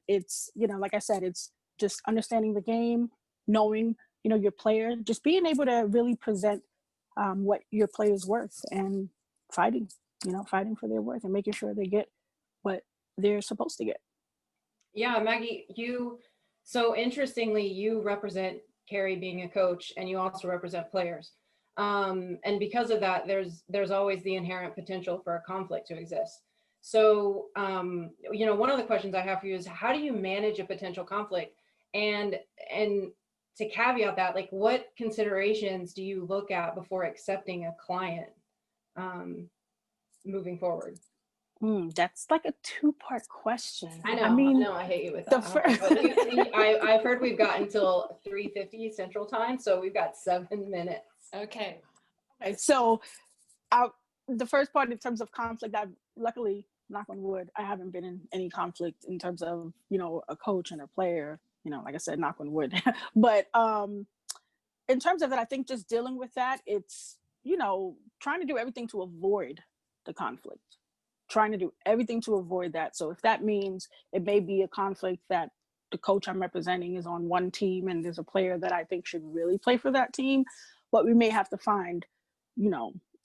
it's, like I said, it's just understanding the game, knowing, your player, just being able to really present what your player's worth, and fighting for their worth and making sure they get what they're supposed to get. Yeah, Maggie, so interestingly, you represent Carrie being a coach, and you also represent players. And because of that, there's always the inherent potential for a conflict to exist. So, one of the questions I have for you is, how do you manage a potential conflict? And to caveat that, like, what considerations do you look at before accepting a client moving forward? That's like a two-part question. I know, I hate you with that. I've heard we've got until 3:50 Central Time, so we've got 7 minutes. Okay. So the first part, in terms of conflict, I've luckily, knock on wood, I haven't been in any conflict in terms of, a coach and a player, like I said, knock on wood. But in terms of that, I think just dealing with that, it's, trying to do everything to avoid the conflict. Trying to do everything to avoid that. So if that means it may be a conflict that the coach I'm representing is on one team and there's a player that I think should really play for that team, but we may have to find,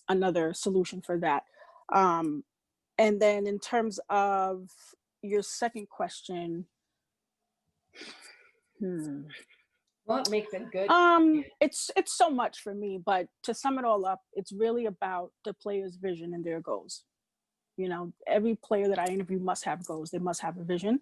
another solution for that. And then in terms of your second question, what makes it good? It's so much for me, but to sum it all up, it's really about the player's vision and their goals. Every player that I interview must have goals. They must have a vision.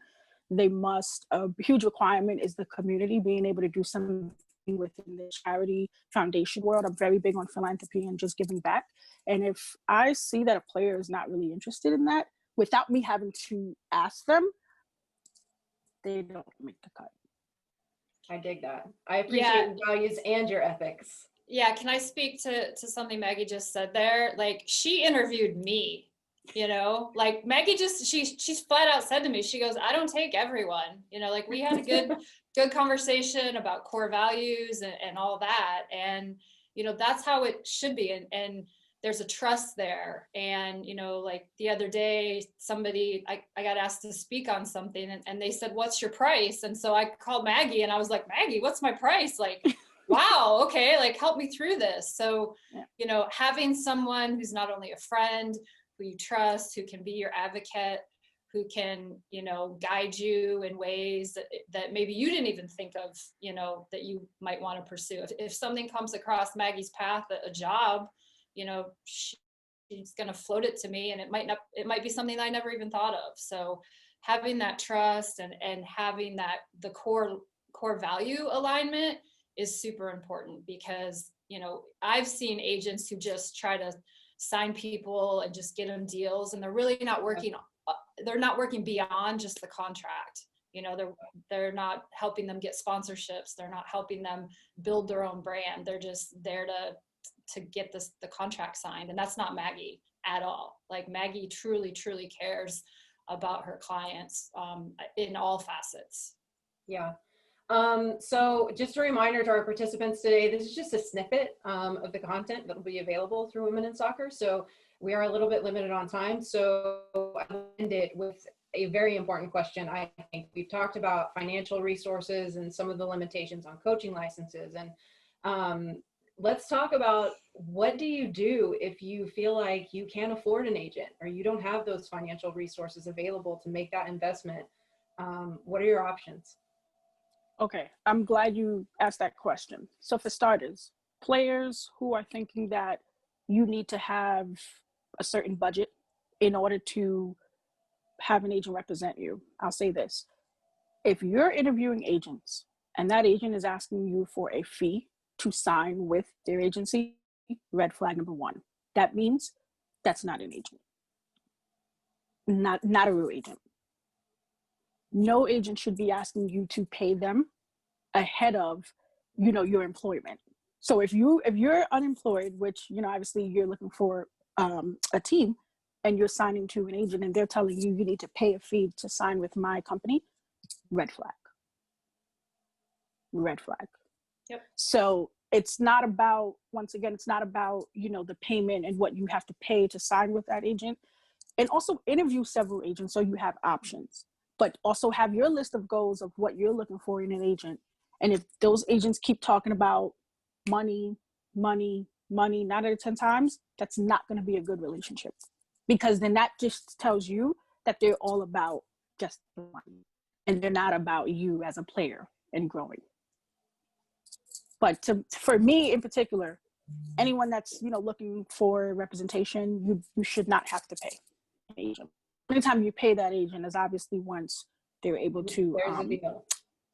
A huge requirement is the community, being able to do something within the charity foundation world. I'm very big on philanthropy and just giving back. And if I see that a player is not really interested in that, without me having to ask them, they don't make the cut. I dig that. I appreciate your values and your ethics. Yeah, can I speak to something Maggie just said there? Like, she interviewed me. Like, Maggie she's flat out said to me, she goes, I don't take everyone, like, we had a good conversation about core values and all that. And, that's how it should be. And there's a trust there. And, like the other day, somebody, I got asked to speak on something, and they said, what's your price? And so I called Maggie and I was like, Maggie, what's my price? Like, wow, okay, like, help me through this. So, having someone who's not only a friend, who you trust, who can be your advocate, who can, guide you in ways that maybe you didn't even think of, that you might want to pursue. If something comes across Maggie's path, a job, she's going to float it to me, and it might be something I never even thought of. So having that trust and having that, the core value alignment is super important, because, I've seen agents who just try to sign people and just get them deals, and they're really not working. They're not working beyond just the contract. They're not helping them get sponsorships. They're not helping them build their own brand. They're just there to get the contract signed. And that's not Maggie at all. Like, Maggie truly cares about her clients in all facets. Yeah. So just a reminder to our participants today, this is just a snippet of the content that will be available through Women in Soccer. So we are a little bit limited on time. So I'll end it with a very important question. I think we've talked about financial resources and some of the limitations on coaching licenses. And let's talk about, what do you do if you feel like you can't afford an agent, or you don't have those financial resources available to make that investment? What are your options? Okay, I'm glad you asked that question. So for starters, players who are thinking that you need to have a certain budget in order to have an agent represent you, I'll say this. If you're interviewing agents and that agent is asking you for a fee to sign with their agency, red flag number one. That means that's not an agent. Not a real agent. no agent should be asking you to pay them ahead of, your employment. So if you're unemployed, which, obviously you're looking for a team, and you're signing to an agent and they're telling you need to pay a fee to sign with my company, red flag. Red flag. Yep. So it's not about, once again, it's not about, the payment and what you have to pay to sign with that agent. And also interview several agents so you have options, but also have your list of goals of what you're looking for in an agent. And if those agents keep talking about money, 9 out of 10 times, that's not going to be a good relationship, because then that just tells you that they're all about just the money and they're not about you as a player and growing. But for me in particular, anyone that's, looking for representation, you should not have to pay an agent. Anytime you pay that agent is obviously once they're able to, There's a deal.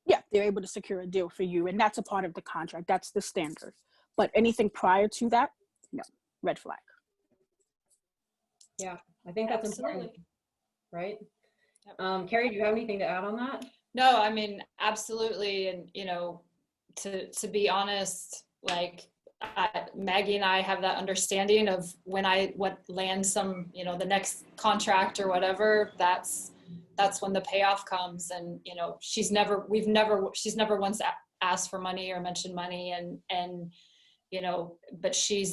yeah, they're able to secure a deal for you, and that's a part of the contract. That's the standard. But anything prior to that, no, red flag. Yeah, I think that's important, Absolutely. right? Yep. Carrie, do you have anything to add on that? No, I mean, absolutely. And, to be honest, like Maggie and I have that understanding of when what lands some, the next contract or whatever, that's when the payoff comes. And, she's never once asked for money or mentioned money, and but she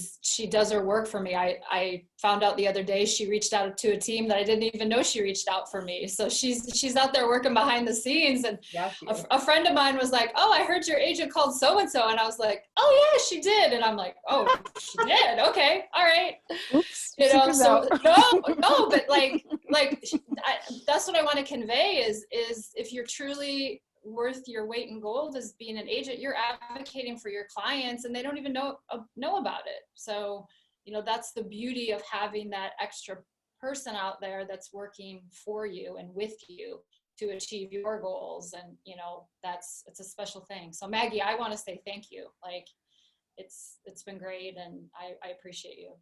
does her work for me. I found out the other day she reached out to a team that I didn't even know she reached out for me. So she's out there working behind the scenes. And yeah, a friend of mine was like, "Oh, I heard your agent called so-and-so." And I was like, "Oh yeah, she did." And I'm like, "Oh, she did? Okay. All right." Oops. So no, but that's what I want to convey is if you're truly worth your weight in gold as being an agent, you're advocating for your clients and they don't even know about it. So, that's the beauty of having that extra person out there that's working for you and with you to achieve your goals. And, it's a special thing. So Maggie, I want to say thank you. Like it's been great. And I appreciate you.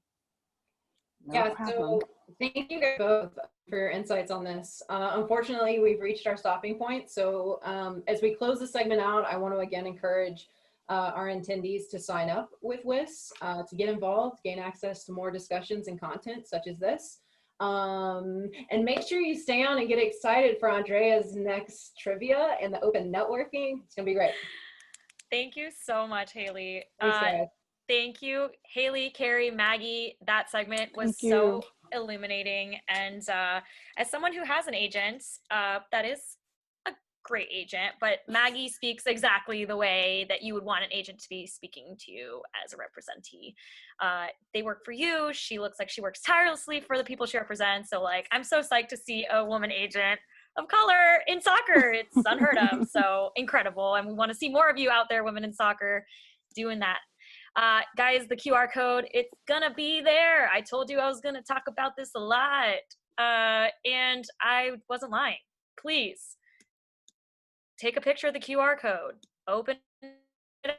Yeah, so thank you guys both for your insights on this. Unfortunately, we've reached our stopping point. So as we close the segment out, I want to again encourage our attendees to sign up with WIS, to get involved, gain access to more discussions and content such as this. And make sure you stay on and get excited for Andrea's next trivia and the open networking. It's going to be great. Thank you so much, Haley. Thanks, guys. Thank you, Haley, Carrie, Maggie. That segment was so illuminating. And as someone who has an agent, that is a great agent, but Maggie speaks exactly the way that you would want an agent to be speaking to you as a representee. They work for you. She looks like she works tirelessly for the people she represents. So I'm so psyched to see a woman agent of color in soccer. It's unheard of. So incredible. And we want to see more of you out there, women in soccer, doing that. Guys, the QR code, it's gonna be there. I told you I was gonna talk about this a lot, and I wasn't lying. Please take a picture of the QR code, open it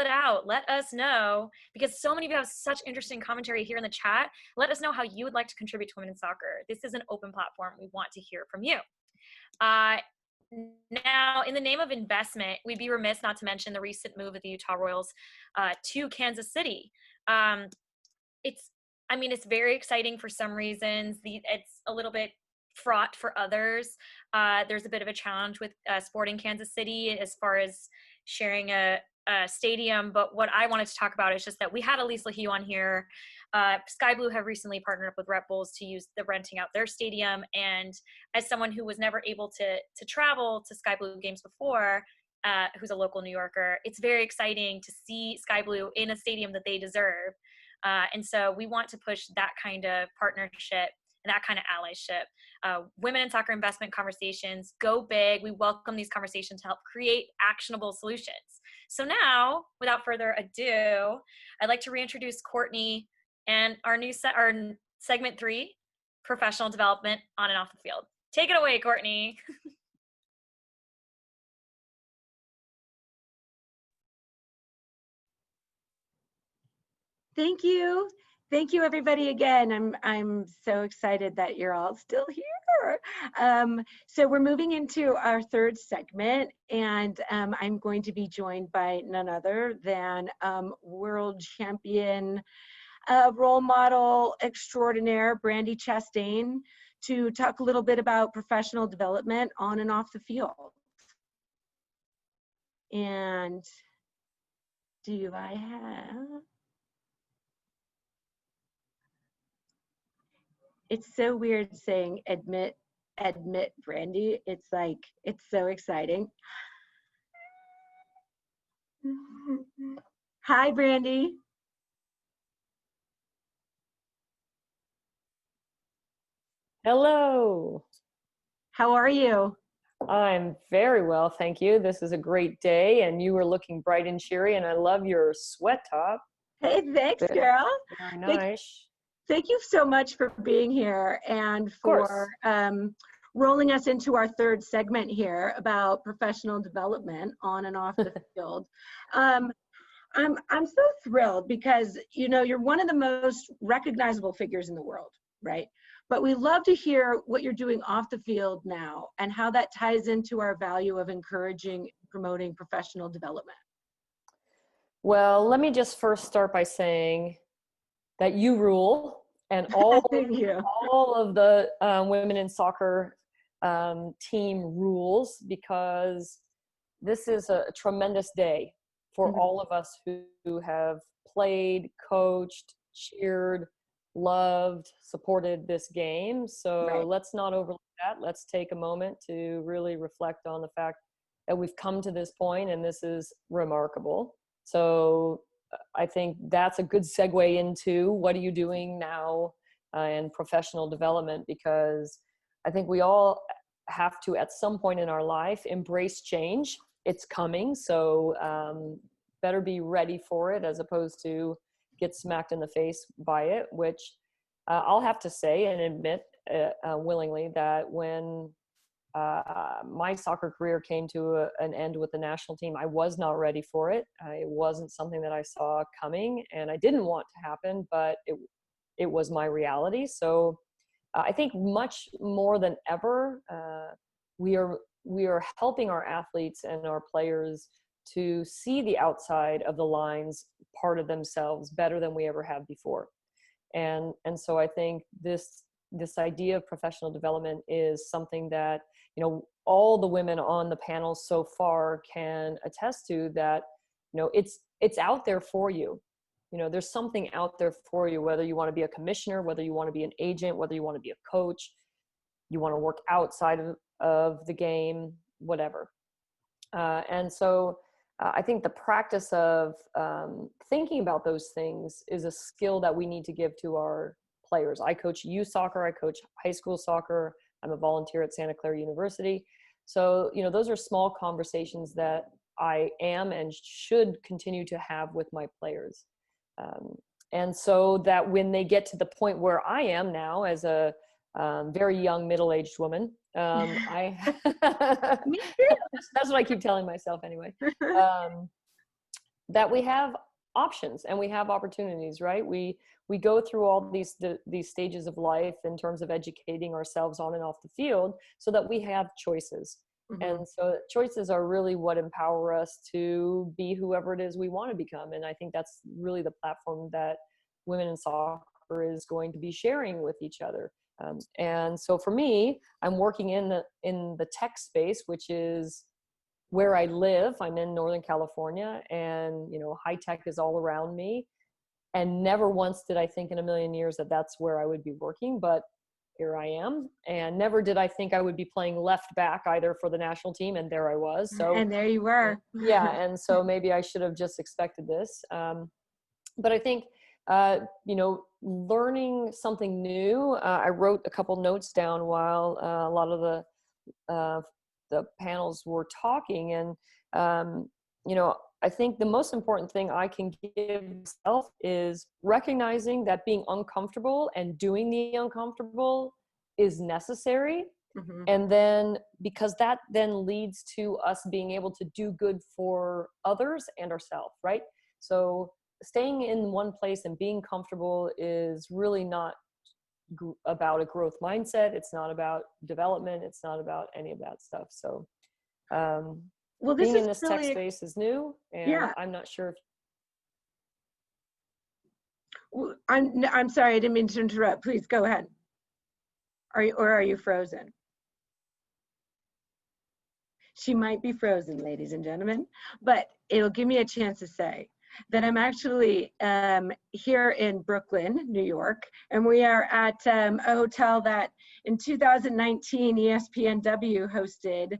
out, let us know, because so many of you have such interesting commentary here in the chat. Let us know how you would like to contribute to women in soccer. This is an open platform. We want to hear from you. Now, in the name of investment, we'd be remiss not to mention the recent move of the Utah Royals to Kansas City. It's very exciting for some reasons. It's a little bit fraught for others. There's a bit of a challenge with Sporting Kansas City as far as sharing a stadium. But what I wanted to talk about is just that we had Elise LaHue on here. Sky Blue have recently partnered up with Red Bulls to use the renting out their stadium. And as someone who was never able to travel to Sky Blue games before, who's a local New Yorker, it's very exciting to see Sky Blue in a stadium that they deserve. And so we want to push that kind of partnership and that kind of allyship. Women in soccer investment conversations, go big. We welcome these conversations to help create actionable solutions. So now, without further ado, I'd like to reintroduce Courtney and our segment 3, professional development on and off the field. Take it away, Courtney. Thank you. Thank you, everybody, again. I'm so excited that you're all still here. So we're moving into our third segment, and I'm going to be joined by none other than world champion role model extraordinaire, Brandy Chastain, to talk a little bit about professional development on and off the field. And do I have... It's so weird saying admit, Brandy. It's like, it's so exciting. Hi, Brandy. Hello. How are you? I'm very well, thank you. This is a great day, and you were looking bright and cheery, and I love your sweat top. Hey, thanks, girl. Very nice. Thank you so much for being here and for rolling us into our third segment here about professional development on and off the field. I'm so thrilled because, you know, you're one of the most recognizable figures in the world, right? But we love to hear what you're doing off the field now and how that ties into our value of encouraging, promoting professional development. Well, let me just first start by saying that you rule, and all of the women in soccer team rules, because this is a tremendous day for all of us who have played, coached, cheered, loved, supported this game. So let's not overlook that. Let's take a moment to really reflect on the fact that we've come to this point, and this is remarkable. So I think that's a good segue into what are you doing now in professional development, because I think we all have to, at some point in our life, embrace change. It's coming, so better be ready for it as opposed to get smacked in the face by it, which I'll have to say and admit willingly that when my soccer career came to an end with the national team, I was not ready for it. It wasn't something that I saw coming, and I didn't want to happen, but it was my reality. So I think much more than ever, we are helping our athletes and our players to see the outside of the lines part of themselves better than we ever have before. And so I think this idea of professional development is something that, you know, all the women on the panel so far can attest to, that, you know, it's out there for you. You know, there's something out there for you, whether you want to be a commissioner, whether you want to be an agent, whether you want to be a coach, you want to work outside of the game, whatever. And so I think the practice of thinking about those things is a skill that we need to give to our players. I coach youth soccer, I coach high school soccer, I'm a volunteer at Santa Clara University. So, you know, those are small conversations that I am and should continue to have with my players. And so that when they get to the point where I am now as a very young middle-aged woman, that's what I keep telling myself anyway, that we have options and we have opportunities, right? We go through all these stages of life in terms of educating ourselves on and off the field so that we have choices. And so choices are really what empower us to be whoever it is we want to become. And I think that's really the platform that Women in Soccer is going to be sharing with each other. And so for me, I'm working in the tech space, which is where I live. I'm in Northern California, and, you know, high tech is all around me. And never once did I think in a million years that that's where I would be working, but here I am. And never did I think I would be playing left back either for the national team, and there I was. So, and there you were. Yeah, and so maybe I should have just expected this. But I think, you know, learning something new. I wrote a couple notes down while a lot of the panels were talking, and you know, I think the most important thing I can give myself is recognizing that being uncomfortable and doing the uncomfortable is necessary. And then, because that then leads to us being able to do good for others and ourselves, right? So staying in one place and being comfortable is really not about a growth mindset. It's not about development. It's not about any of that stuff. So well, being in is this really, tech space is new, and yeah. I'm not sure if I'm sorry, I didn't mean to interrupt. Please go ahead. Are you frozen? She might be frozen, ladies and gentlemen, but it'll give me a chance to say that I'm actually here in Brooklyn, New York, and we are at a hotel that in 2019 ESPNW hosted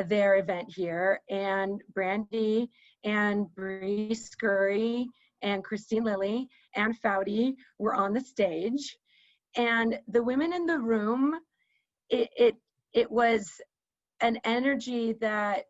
their event here, and Brandy and Bree Scurry and Christine Lilly and Foudy were on the stage, and the women in the room, it was an energy that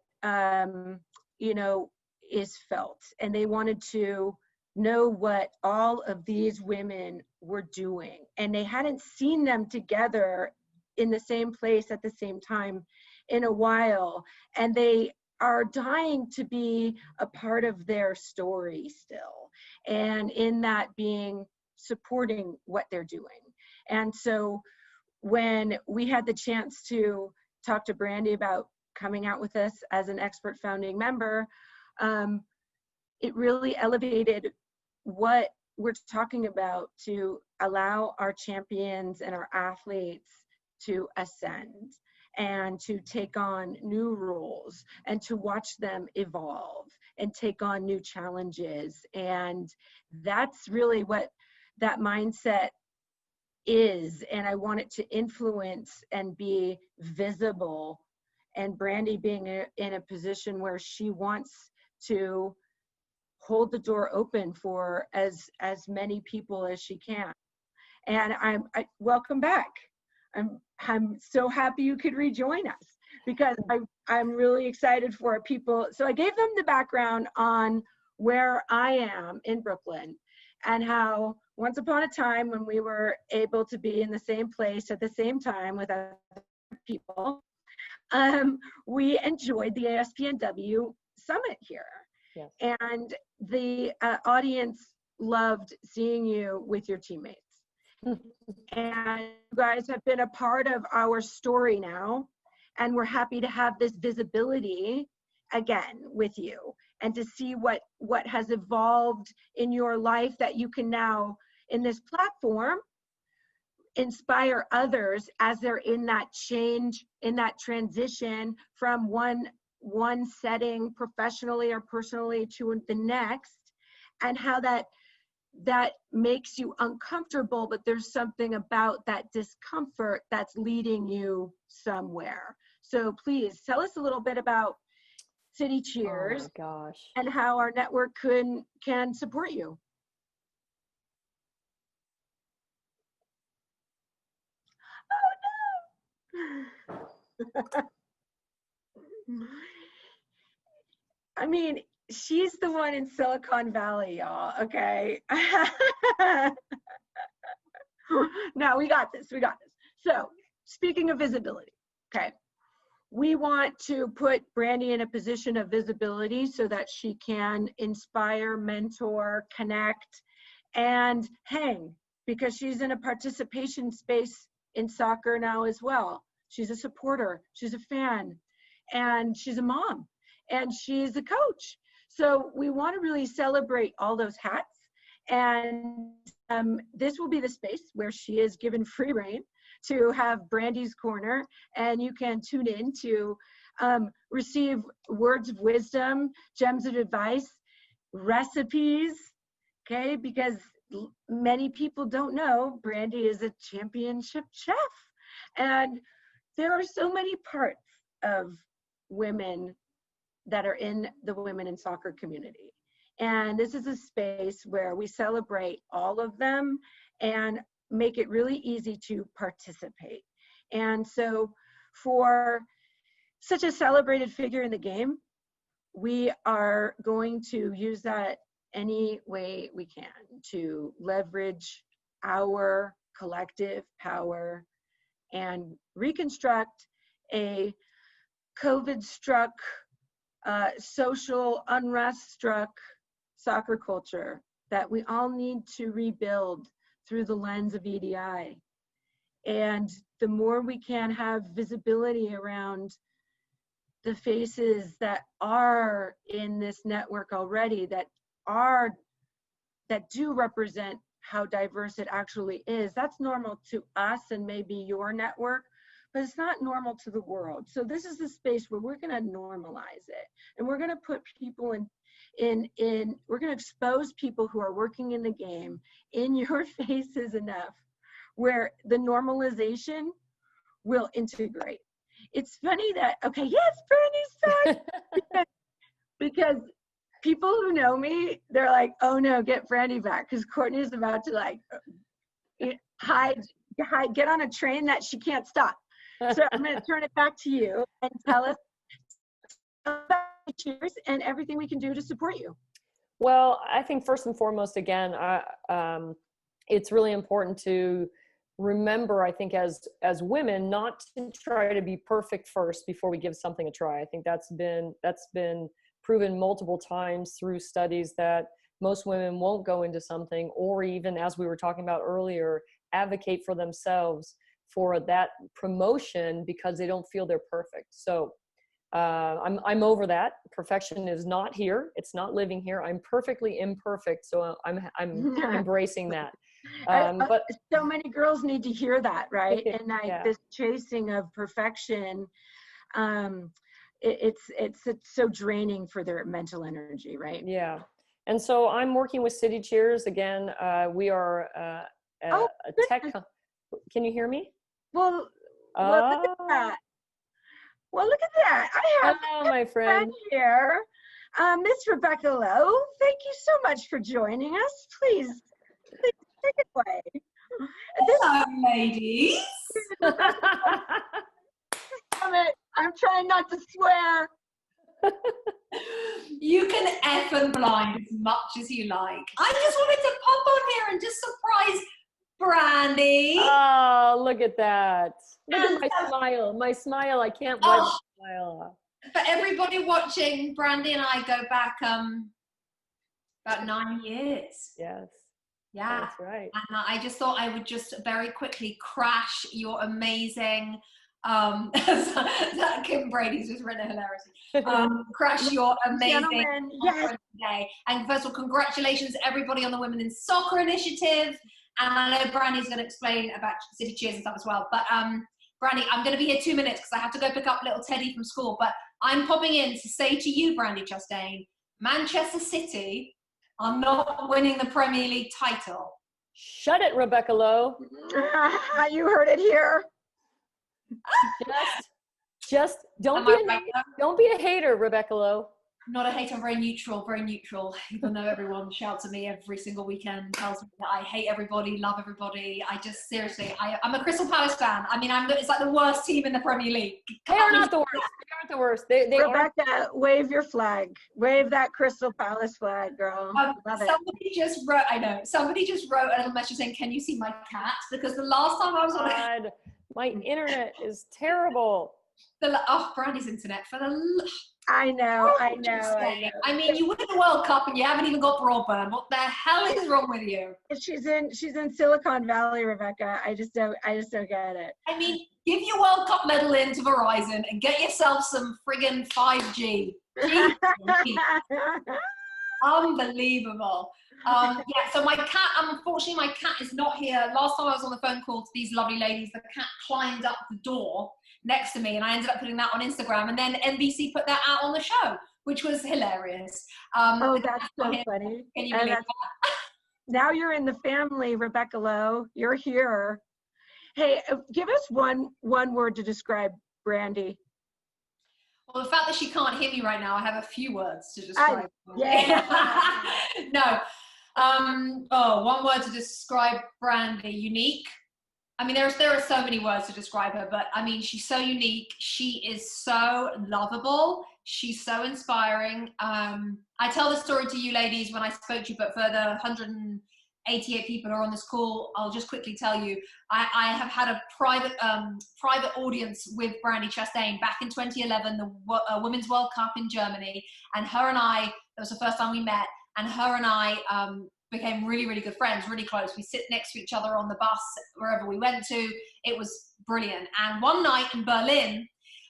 you know, is felt, and they wanted to know what all of these women were doing, and they hadn't seen them together in the same place at the same time in a while, and they are dying to be a part of their story still, and in that being supporting what they're doing. And so when we had the chance to talk to Brandy about coming out with us as an expert founding member, it really elevated what we're talking about to allow our champions and our athletes to ascend and to take on new roles and to watch them evolve and take on new challenges. And that's really what that mindset is, and I want it to influence and be visible. And Brandy being in a position where she wants to hold the door open for as many people as she can. And I welcome back. I'm so happy you could rejoin us, because I'm really excited for people. So I gave them the background on where I am in Brooklyn, and how once upon a time when we were able to be in the same place at the same time with other people, we enjoyed the ASPNW summit here. Yes. And the audience loved seeing you with your teammates. And you guys have been a part of our story now, and we're happy to have this visibility again with you, and to see what has evolved in your life, that you can now, in this platform, inspire others as they're in that change, in that transition from one setting professionally or personally to the next, and how that makes you uncomfortable, but there's something about that discomfort that's leading you somewhere. So please tell us a little bit about City Cheers. Oh my gosh. And how our network can support you. Oh no. I mean, she's the one in Silicon Valley, y'all, okay? No, we got this. So, speaking of visibility, okay, we want to put Brandy in a position of visibility so that she can inspire, mentor, connect, and hang, because she's in a participation space in soccer now as well. She's a supporter, she's a fan, and she's a mom, and she's a coach. So we want to really celebrate all those hats. And this will be the space where she is given free reign to have Brandy's Corner, and you can tune in to receive words of wisdom, gems of advice, recipes, okay? Because many people don't know Brandy is a championship chef. And there are so many parts of women that are in the women in soccer community. And this is a space where we celebrate all of them and make it really easy to participate. And so for such a celebrated figure in the game, we are going to use that any way we can to leverage our collective power and reconstruct a COVID-struck, social unrest-struck soccer culture that we all need to rebuild through the lens of EDI. And the more we can have visibility around the faces that are in this network already, that do represent how diverse it actually is, that's normal to us and maybe your network, but it's not normal to the world. So this is the space where we're going to normalize it, and we're going to put people we're going to expose people who are working in the game in your faces enough where the normalization will integrate. It's funny that, okay, yes, Brandy's side, because people who know me, they're like, oh no, get Brandy back, because Courtney's about to like hide, get on a train that she can't stop. So I'm going to turn it back to you and tell us about Cheers and everything we can do to support you. Well, I think first and foremost, again, it's really important to remember, I think, as women, not to try to be perfect first before we give something a try. I think that's been proven multiple times through studies that most women won't go into something, or even, as we were talking about earlier, advocate for themselves for that promotion because they don't feel they're perfect. So I'm over that. Perfection is not here. It's not living here. I'm perfectly imperfect. So I'm embracing that. But so many girls need to hear that, right? And this chasing of perfection, it's so draining for their mental energy, right? Yeah. And so I'm working with City Cheers again. We are a tech. Can you hear me? Well, look at that. Well, look at that. I have my friend here, Miss Rebecca Lowe. Thank you so much for joining us. Please take it away. Hello, ladies. I'm trying not to swear. You can F and blind as much as you like. I just wanted to pop on here and just surprise Brandy. Oh, look at that. Look at my smile. My smile. I can't wipe the smile off. For everybody watching, Brandy and I go back about 9 years. Yes. Yeah. That's right. And I just thought I would just very quickly crash your amazing Kim Brady's just written hilarity. Crash your amazing day. And first of all, congratulations everybody on the Women in Soccer initiative. And I know Brandy's going to explain about City Cheers and stuff as well. But Brandy, I'm going to be here 2 minutes because I have to go pick up little Teddy from school. But I'm popping in to say to you, Brandy Chastain, Manchester City are not winning the Premier League title. Shut it, Rebecca Lowe. You heard it here. Just don't be a hater, Rebecca Lowe. I'm not a hater, I'm very neutral, even though everyone shouts at me every single weekend, tells me that I hate everybody, love everybody. I just, seriously, I'm a Crystal Palace fan. I mean, it's like the worst team in the Premier League. They are not the worst. They aren't the worst. They Rebecca, wave your flag. Wave that Crystal Palace flag, girl. Love it. Somebody just wrote a little message saying, can you see my cat? Because the last time I was on my internet is terrible. Brandy's internet for the... I know. I mean, you win the World Cup and you haven't even got broadband. What the hell is wrong with you? She's in Silicon Valley, Rebecca. I just don't get it. I mean, give your World Cup medal in to Verizon and get yourself some friggin' 5G. Unbelievable. So my cat, unfortunately, my cat is not here. Last time I was on the phone call to these lovely ladies, the cat climbed up the door next to me, and I ended up putting that on Instagram, and then NBC put that out on the show, which was hilarious. That's so funny. Can you believe that? Now you're in the family, Rebecca Lowe. You're here. Hey, give us one word to describe Brandy. Well, the fact that she can't hear me right now, I have a few words to describe. No. One word to describe Brandy: unique. I mean, there are so many words to describe her, but I mean, she's so unique. She is so lovable. She's so inspiring. I tell this story to you ladies when I spoke to you, but for the 188 people who are on this call, I'll just quickly tell you, I have had a private audience with Brandy Chastain back in 2011, the Women's World Cup in Germany, and her and I, that was the first time we met. and her and I became really, really good friends, really close. We sit next to each other on the bus wherever we went to. It was brilliant. And one night in Berlin,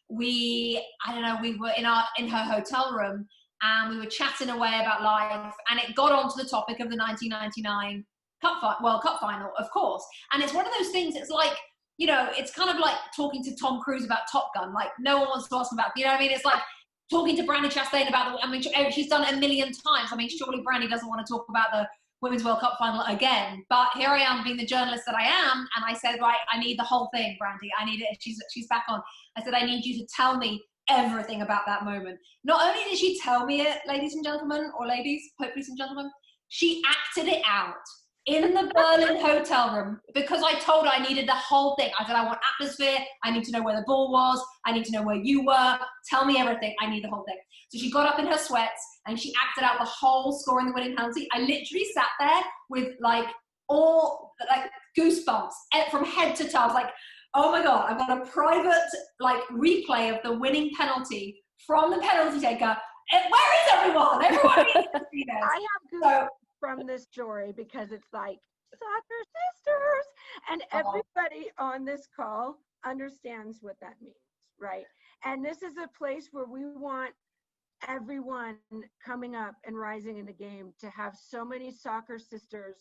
we were in her hotel room, and we were chatting away about life, and it got onto the topic of the 1999 World Cup final, of course. And it's one of those things, it's like, you know, it's kind of like talking to Tom Cruise about Top Gun. Like, no one wants to ask him about, you know what I mean? It's like talking to Brandy Chastain about she's done it a million times. I mean, surely Brandy doesn't want to talk about the Women's World Cup final again. But here I am being the journalist that I am, and I said, right, I need the whole thing, Brandy. I need it. She's back on. I said, I need you to tell me everything about that moment. Not only did she tell me it, ladies and gentlemen, or ladies, hopefully some gentlemen, she acted it out in the Berlin hotel room, because I told her I needed the whole thing. I said, I want atmosphere. I need to know where the ball was. I need to know where you were. Tell me everything. I need the whole thing. So she got up in her sweats and she acted out the whole scoring the winning penalty. I literally sat there with all goosebumps from head to toe. I was like, oh my God, I've got a private replay of the winning penalty from the penalty taker. Where is everyone? Everyone needs to see this. I have goosebumps from this story because it's like soccer sisters, and everybody on this call understands what that means, right? And this is a place where we want everyone coming up and rising in the game to have so many soccer sisters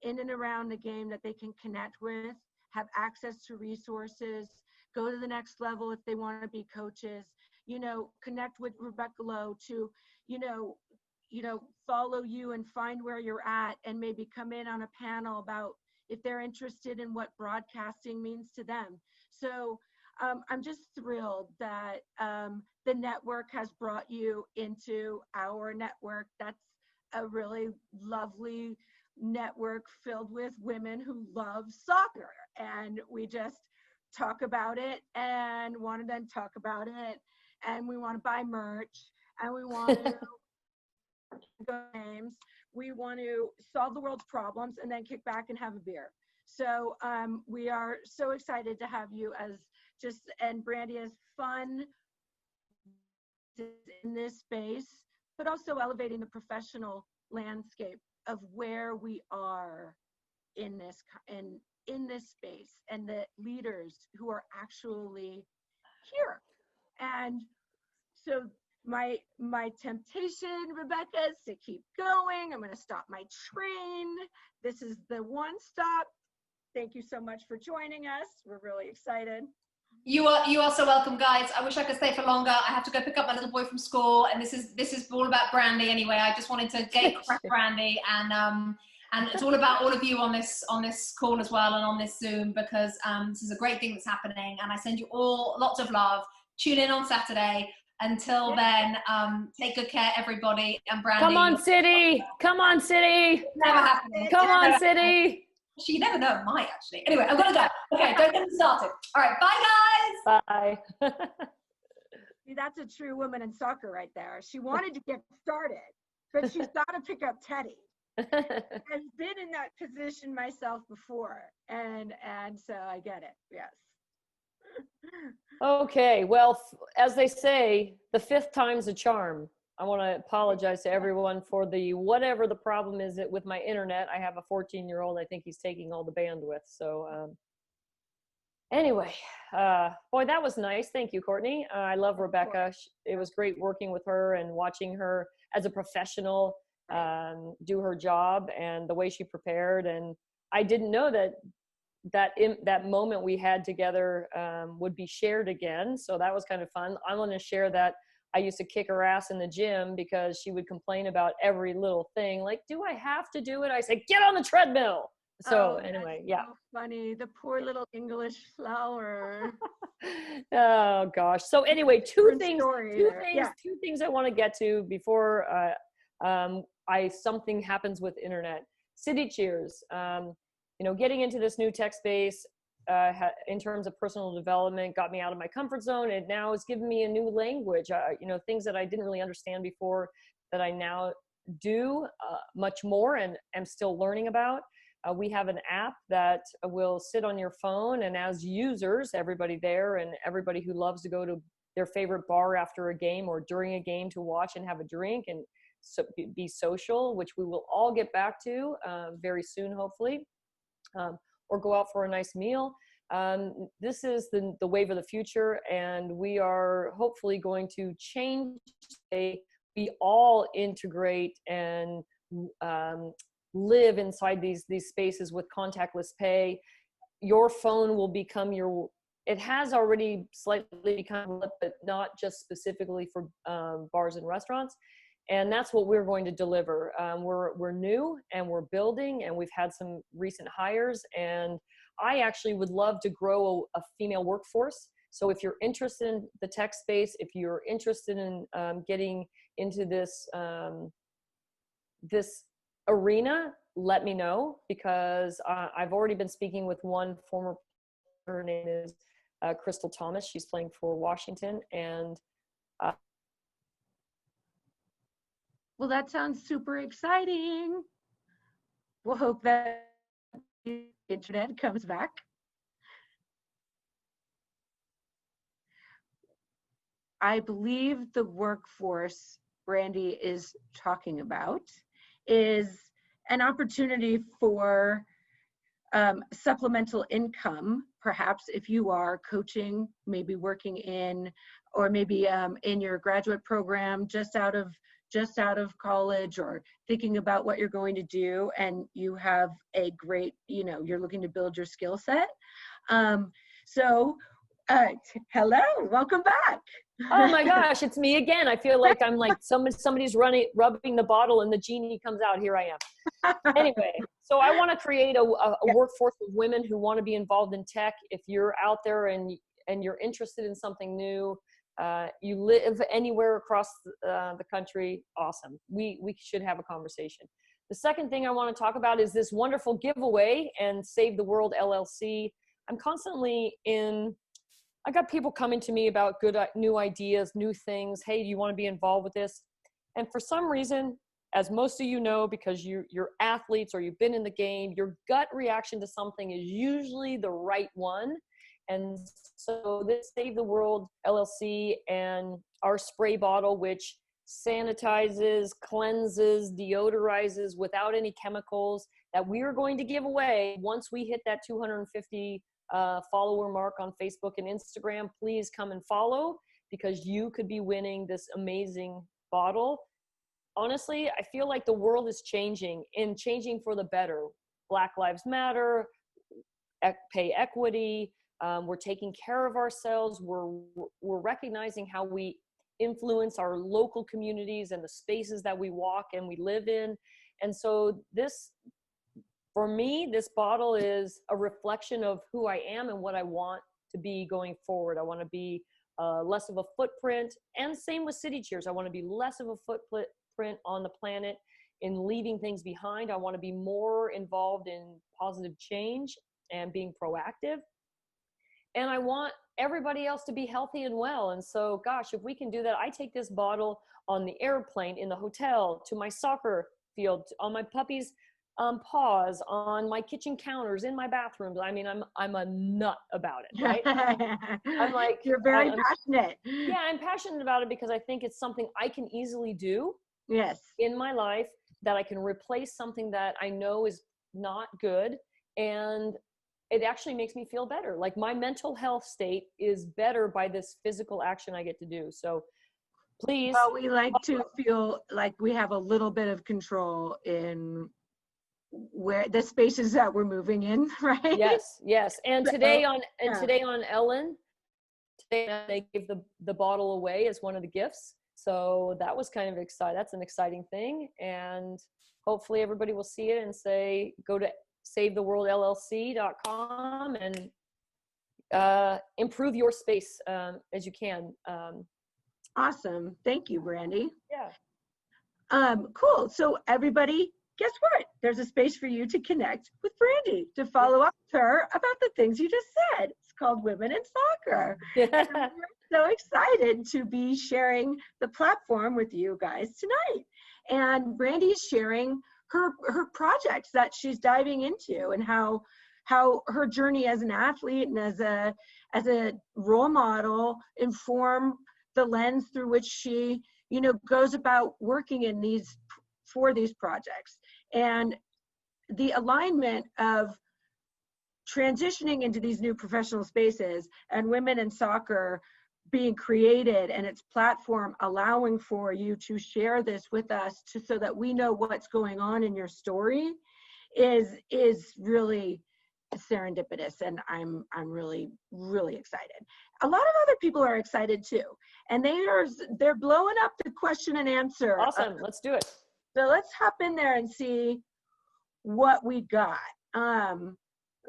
in and around the game that they can connect with, have access to resources, go to the next level if they want to be coaches, connect with Rebecca Lowe to, follow you and find where you're at, and maybe come in on a panel about if they're interested in what broadcasting means to them. So I'm just thrilled that the network has brought you into our network. That's a really lovely network filled with women who love soccer. And we just talk about it and want to then talk about it. And we want to buy merch, and we want to go games. We want to solve the world's problems and then kick back and have a beer. So we are so excited to have you and Brandy as fun in this space, but also elevating the professional landscape of where we are in this space, and the leaders who are actually here. And so my temptation, Rebecca, is to keep going. I'm going to stop my train. This is the one stop. Thank you so much for joining us. We're really excited. You are so welcome, guys. I wish I could stay for longer. I have to go pick up my little boy from school, and this is all about Brandy anyway. I just wanted to get crack Brandy, and it's all about all of you on this call as well, and on this Zoom, because this is a great thing that's happening, and I send you all lots of love. Tune in on Saturday. Until then, take good care, everybody. And Brandy, come on, City! Come on, City! Never happening. Come on, City! You never know, it might actually. Anyway, I'm gonna go. Okay, don't get me started. All right, bye, guys. Bye. See, that's a true woman in soccer right there. She wanted to get started, but she's got to pick up Teddy. I've been in that position myself before, and so I get it. Yes. Okay, well, as they say, the fifth time's a charm. I want to apologize to everyone for whatever the problem is with my internet. I have a 14-year-old. I think he's taking all the bandwidth. So anyway, boy, that was nice. Thank you, Courtney. I love Rebecca. It was great working with her and watching her as a professional do her job, and the way she prepared. And I didn't know that moment we had together would be shared again. So that was kind of fun. I want to share that I used to kick her ass in the gym because she would complain about every little thing. Like, do I have to do it? I say, get on the treadmill. So anyway, yeah. So funny. The poor little English flower. Oh gosh. So anyway, two things I want to get to before something happens with internet. City cheers. Getting into this new tech space in terms of personal development got me out of my comfort zone, and now it's given me a new language. Things that I didn't really understand before that I now do much more and am still learning about. We have an app that will sit on your phone, and as users, everybody there and everybody who loves to go to their favorite bar after a game or during a game to watch and have a drink and be social, which we will all get back to very soon, hopefully, or go out for a nice meal. This is the wave of the future, and we are hopefully going to change the way we all integrate and live inside these spaces with contactless pay. Your phone will become it has already slightly become, but not just specifically for bars and restaurants. And that's what we're going to deliver. We're new and we're building, and we've had some recent hires, and I actually would love to grow a female workforce. So if you're interested in the tech space, if you're interested in getting into this this arena, let me know, because I've already been speaking with one former, her name is Crystal Thomas. She's playing for Washington, and well, that sounds super exciting. We'll hope that the internet comes back. I believe the workforce Brandy is talking about is an opportunity for supplemental income, perhaps if you are coaching, maybe working in, or maybe in your graduate program, just out of college, or thinking about what you're going to do, and you have a great, you're looking to build your skill set. Hello, welcome back. Oh my gosh, it's me again. I feel like I'm like somebody's rubbing the bottle and the genie comes out. Here I am. Anyway, so I want to create a workforce of women who want to be involved in tech. If you're out there and you're interested in something new, you live anywhere across the country, awesome. We should have a conversation. The second thing I want to talk about is this wonderful giveaway and Save the World LLC. I'm constantly I got people coming to me about good new ideas, new things. Hey, do you want to be involved with this? And for some reason, as most of you know, because you're athletes or you've been in the game, your gut reaction to something is usually the right one. And so this Save the World LLC and our spray bottle, which sanitizes, cleanses, deodorizes without any chemicals, that we are going to give away once we hit that 250 follower mark on Facebook and Instagram. Please come and follow, because you could be winning this amazing bottle. Honestly, I feel like the world is changing for the better. Black Lives Matter, pay equity. We're taking care of ourselves. We're recognizing how we influence our local communities and the spaces that we walk and we live in. And so for me, this bottle is a reflection of who I am and what I want to be going forward. I want to be less of a footprint, and same with City Cheers. I want to be less of a footprint on the planet in leaving things behind. I want to be more involved in positive change and being proactive. And I want everybody else to be healthy and well. And so, gosh, if we can do that, I take this bottle on the airplane, in the hotel, to my soccer field, on my puppy's paws, on my kitchen counters, in my bathrooms. I mean, I'm a nut about it, right? I'm like, you're very passionate. Yeah, I'm passionate about it because I think it's something I can easily do. Yes. In my life, that I can replace something that I know is not good, and it actually makes me feel better. Like, my mental health state is better by this physical action I get to do. So please. Well, we like to feel like we have a little bit of control in where the spaces that we're moving in, right? Yes. And today on Ellen, they gave the bottle away as one of the gifts. So that was kind of exciting. That's an exciting thing. And hopefully everybody will see it and say, go to savetheworldllc.com and improve your space as you can. Awesome. Thank you, Brandy. Yeah. Cool. So everybody, guess what? There's a space for you to connect with Brandy, to follow up with her about the things you just said. It's called Women in Soccer. And we're so excited to be sharing the platform with you guys tonight. And Brandy's sharing her projects that she's diving into, and how her journey as an athlete and as a role model inform the lens through which she goes about working in for these projects. And the alignment of transitioning into these new professional spaces and women in soccer being created and its platform allowing for you to share this with us so that we know what's going on in your story is really serendipitous, and I'm really, really excited. A lot of other people are excited too, and they're blowing up the question and answer. Awesome, let's do it. So let's hop in there and see what we got.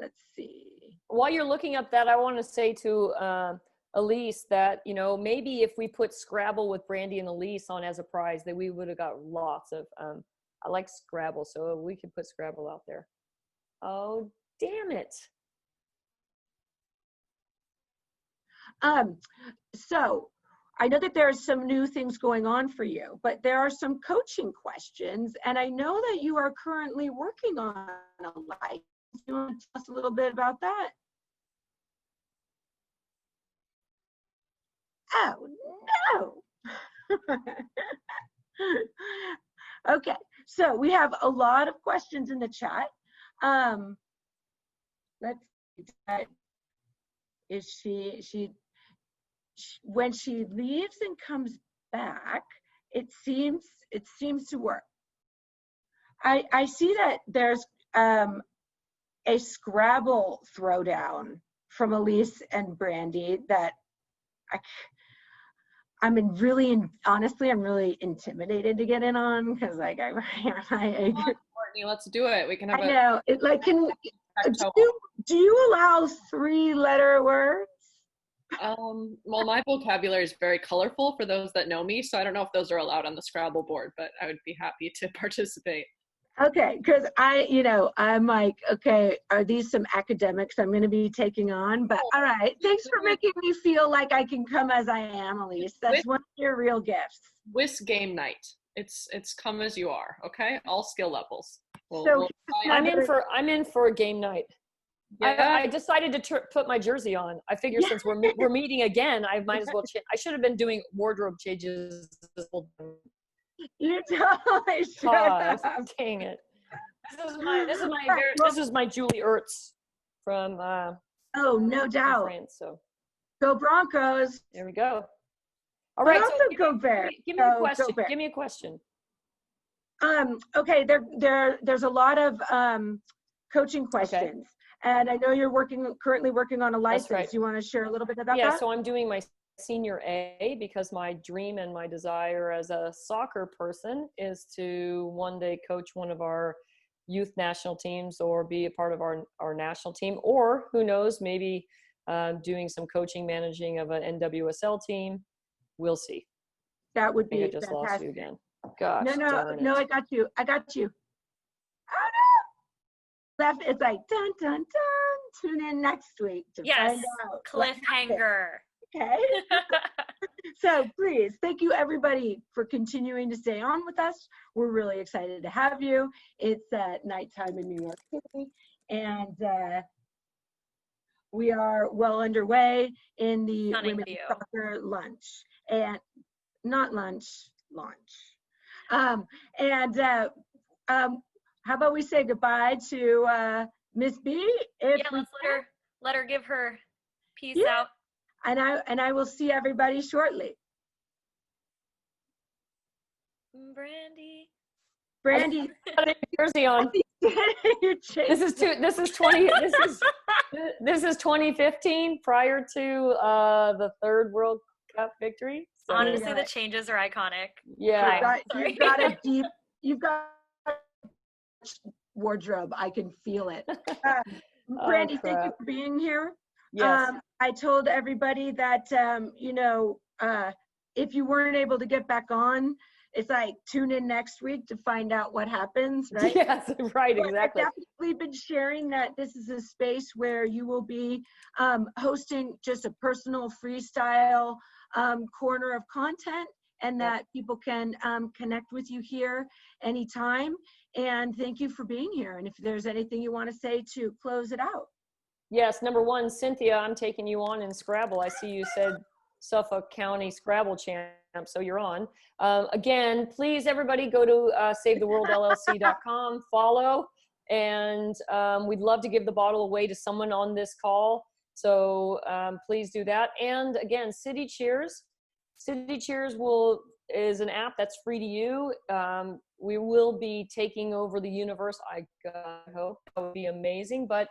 Let's see. While you're looking up that, I want to say to Elise that, maybe if we put Scrabble with Brandy and Elise on as a prize, that we would have got lots of, I like Scrabble, so we could put Scrabble out there. Oh, damn it. So I know that there are some new things going on for you, but there are some coaching questions, and I know that you are currently working on a license. You want to tell us a little bit about that? Oh, no. Okay, so we have a lot of questions in the chat. Let's see. Is she when she leaves and comes back, it seems to work. I see that there's a Scrabble throwdown from Elise and Brandy that honestly, I'm really intimidated to get in on, because like Courtney, let's do it. We can have do you allow 3-letter words? Well, my vocabulary is very colorful for those that know me, so I don't know if those are allowed on the Scrabble board, but I would be happy to participate. Okay, because I'm like, okay, are these some academics I'm going to be taking on? But all right, thanks for making me feel like I can come as I am, Elise. That's one of your real gifts. WIS game night. It's come as you are. Okay, all skill levels. I'm in for a game night. Yeah. I decided to put my jersey on. I figure since we're meeting again, I might as well. I should have been doing wardrobe changes this whole time. You totally should have. Dang it! This is my Julie Ertz from. Oh, no doubt. France, so go Broncos! There we go. All right, also go Bears. Give me a question. Give me a question. Okay, there's a lot of coaching questions. Okay. And I know you're currently working on a license. That's right. You want to share a little bit about that? Yeah, so I'm doing my senior A because my dream and my desire as a soccer person is to one day coach one of our youth national teams or be a part of our national team, or who knows, maybe doing some coaching, managing of an NWSL team. We'll see. That would be I just fantastic. Lost you again. Gosh, no, I got you. Oh no! Left. It's like dun dun dun. Tune in next week to find out. Cliffhanger. Okay. So please, thank you everybody for continuing to stay on with us. We're really excited to have you. It's nighttime in New York City, and we are well underway in the women's soccer lunch, and not lunch. How about we say goodbye to Miss B? Let's let her give her peace out. And I will see everybody shortly. Brandy. Jersey on. This is 2015, prior to the third World Cup victory. So, honestly, the changes are iconic. Yeah. You've got a wardrobe. I can feel it. Brandy, thank you for being here. Yes. I told everybody that, if you weren't able to get back on, it's like tune in next week to find out what happens, right? Yes, right, exactly. I've definitely been sharing that this is a space where you will be hosting just a personal freestyle corner of content, and that people can connect with you here anytime. And thank you for being here. And if there's anything you want to say to close it out. Yes, number one, Cynthia, I'm taking you on in Scrabble. I see you said Suffolk County Scrabble champ, so you're on. Again, please everybody go to savetheworldllc.com, follow, and we'd love to give the bottle away to someone on this call. So please do that. And again, City Cheers. City Cheers is an app that's free to you. We will be taking over the universe. I hope that would be amazing. But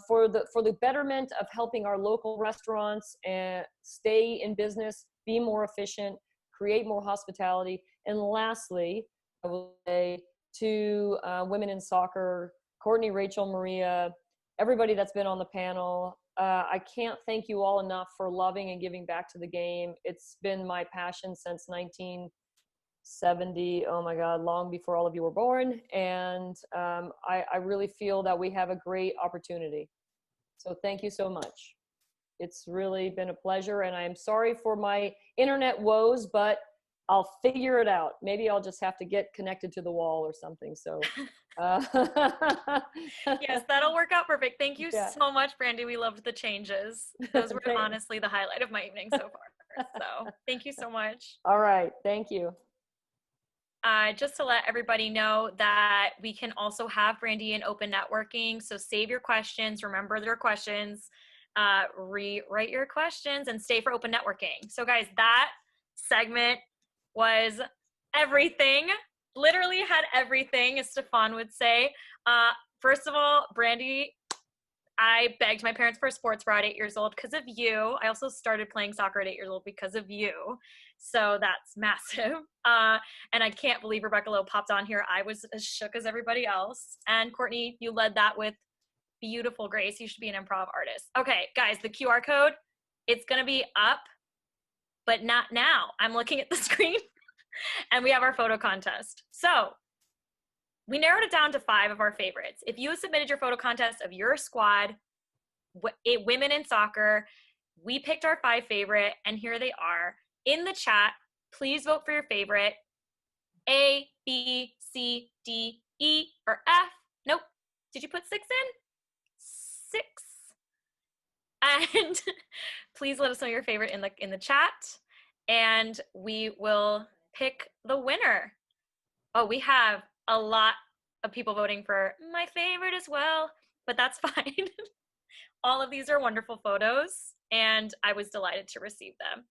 for the betterment of helping our local restaurants and stay in business, be more efficient, create more hospitality. And lastly, I will say to women in soccer, Courtney, Rachel, Maria, everybody that's been on the panel, I can't thank you all enough for loving and giving back to the game. It's been my passion since 1970. Oh my God, long before all of you were born. And I really feel that we have a great opportunity. So thank you so much. It's really been a pleasure, and I'm sorry for my internet woes, but I'll figure it out. Maybe I'll just have to get connected to the wall or something. So yes, that'll work out perfect. Thank you Yeah. so much, Brandy. We loved the changes. Those were honestly the highlight of my evening so far. So thank you so much. All right, thank you. Just to let everybody know that we can also have Brandy in open networking. So save your questions, remember their questions, rewrite your questions, and stay for open networking. So guys, that segment was everything. Literally had everything, as Stefan would say. First of all, Brandy, I begged my parents for a sports bra at 8 years old because of you. I also started playing soccer at 8 years old because of you. So that's massive. And I can't believe Rebecca Lowe popped on here. I was as shook as everybody else. And Courtney, you led that with beautiful grace. You should be an improv artist. Okay, guys, the QR code, it's going to be up, but not now. I'm looking at the screen and we have our photo contest. So we narrowed it down to 5 of our favorites. If you submitted your photo contest of your squad, women in soccer, we picked our 5 favorite, and here they are. In the chat, please vote for your favorite. A, B, C, D, E, or F. Nope. Did you put 6 in? 6. And please let us know your favorite in the chat, and we will pick the winner. Oh, we have a lot of people voting for my favorite as well, but that's fine. All of these are wonderful photos, and I was delighted to receive them.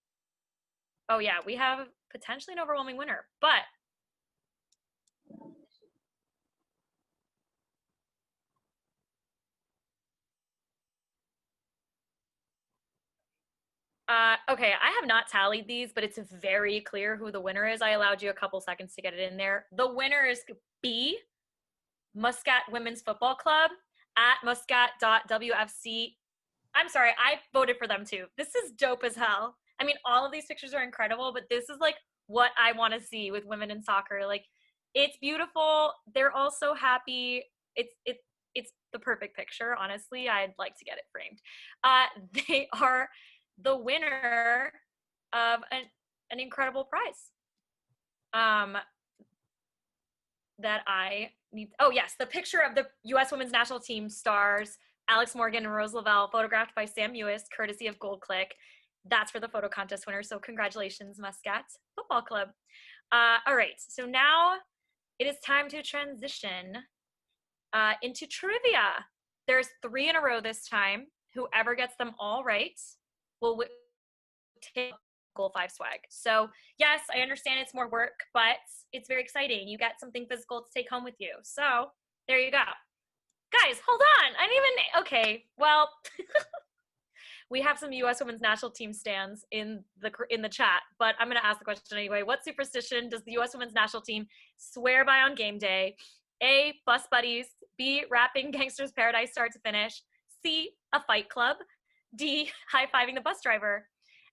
Oh yeah, we have potentially an overwhelming winner, but okay, I have not tallied these, but it's very clear who the winner is. I allowed you a couple seconds to get it in there. The winner is B, Muscat Women's Football Club at muscat.wfc. I'm sorry, I voted for them too. This is dope as hell. I mean, all of these pictures are incredible, but this is like what I want to see with women in soccer. Like, it's beautiful. They're all so happy. It's the perfect picture, honestly. I'd like to get it framed. They are the winner of an incredible prize. That I need. Oh yes, the picture of the U.S. Women's National Team stars Alex Morgan and Rose Lavelle, photographed by Sam Mewis, courtesy of Gold Click. That's for the photo contest winner. So congratulations, Muscat Football Club. All right, so now it is time to transition into trivia. There's 3 in a row this time. Whoever gets them all right will take Goal 5 swag. So yes, I understand it's more work, but it's very exciting. You get something physical to take home with you. So there you go. Guys, hold on. I didn't even, okay, well, we have some U.S. Women's National Team stands in the chat, but I'm going to ask the question anyway. What superstition does the U.S. Women's National Team swear by on game day? A, bus buddies. B, rapping Gangster's Paradise start to finish. C, a fight club. D, high-fiving the bus driver.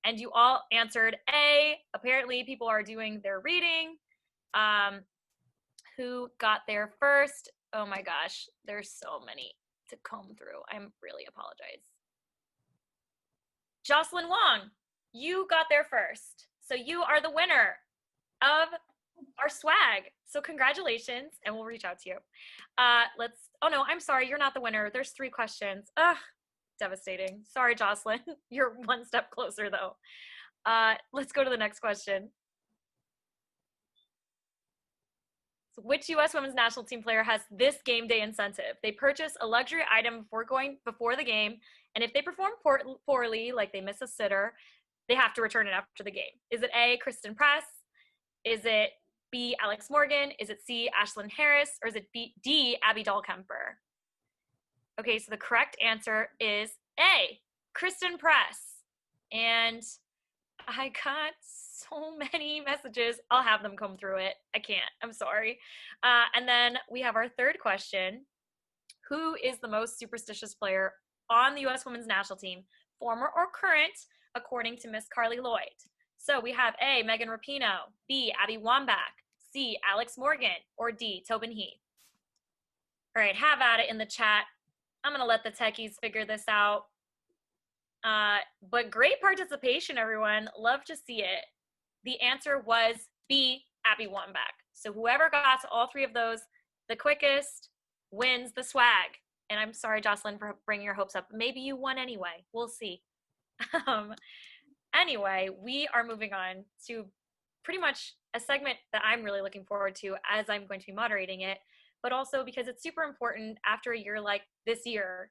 And you all answered A. Apparently, people are doing their reading. Who got there first? Oh my gosh, there's so many to comb through. I'm really apologize. Jocelyn Wong, you got there first. So you are the winner of our swag. So congratulations, and we'll reach out to you. Oh no, I'm sorry, you're not the winner. There's 3 questions. Ugh, devastating. Sorry, Jocelyn. You're one step closer though. Let's go to the next question. So which U.S. women's national team player has this game day incentive? They purchase a luxury item before the game, and if they perform poorly, like they miss a sitter, they have to return it after the game. Is it A, Kristen Press? Is it B, Alex Morgan? Is it C, Ashlyn Harris? Or is it D, Abby Dahlkemper? Okay, so the correct answer is A, Kristen Press. And I got so many messages. I'll have them come through it. I can't. I'm sorry. And then we have our third question. Who is the most superstitious player on the U.S. women's national team, former or current, according to Miss Carly Lloyd? So we have A, Megan Rapinoe, B, Abby Wambach, C, Alex Morgan, or D, Tobin Heath. All right, have at it in the chat. I'm going to let the techies figure this out. But great participation, everyone. Love to see it. The answer was B, Abby Wambach. So whoever got to all three of those the quickest wins the swag. And I'm sorry, Jocelyn, for bringing your hopes up. Maybe you won anyway. We'll see. Anyway, we are moving on to pretty much a segment that I'm really looking forward to as I'm going to be moderating it, but also because it's super important after a year like this year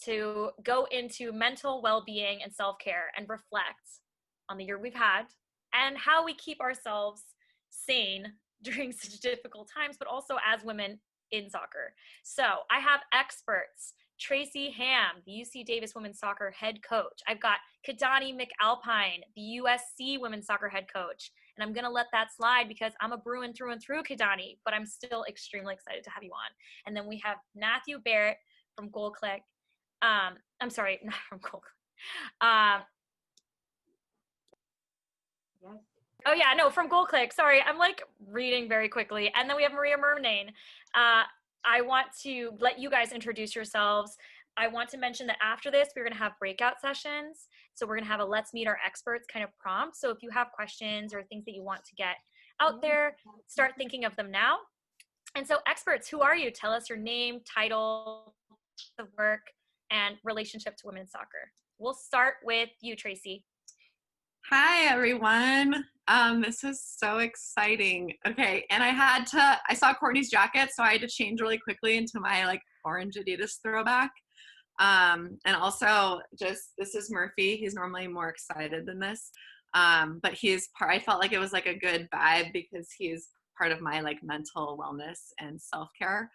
to go into mental well-being and self-care and reflect on the year we've had and how we keep ourselves sane during such difficult times, but also as women in soccer. So I have experts. Tracy Hamm, the UC Davis women's soccer head coach. I've got Kadani McAlpine, the USC women's soccer head coach. And I'm going to let that slide because I'm a Bruin through and through, Kadani, but I'm still extremely excited to have you on. And then we have Matthew Barrett from Goal Click. I'm sorry, not from Goal Click. Yes. Oh yeah, no, from Goal Click. Sorry, I'm like reading very quickly. And then we have Maria Murnane. I want to let you guys introduce yourselves. I want to mention that after this, we're going to have breakout sessions. So we're going to have a Let's Meet Our Experts kind of prompt. So if you have questions or things that you want to get out there, start thinking of them now. And so experts, who are you? Tell us your name, title of work, and relationship to women's soccer. We'll start with you, Tracy. Hi, everyone. This is so exciting. Okay, and I saw Courtney's jacket, so I had to change really quickly into my like orange Adidas throwback. And also this is Murphy. He's normally more excited than this. But I felt like it was like a good vibe because he's part of my like mental wellness and self-care.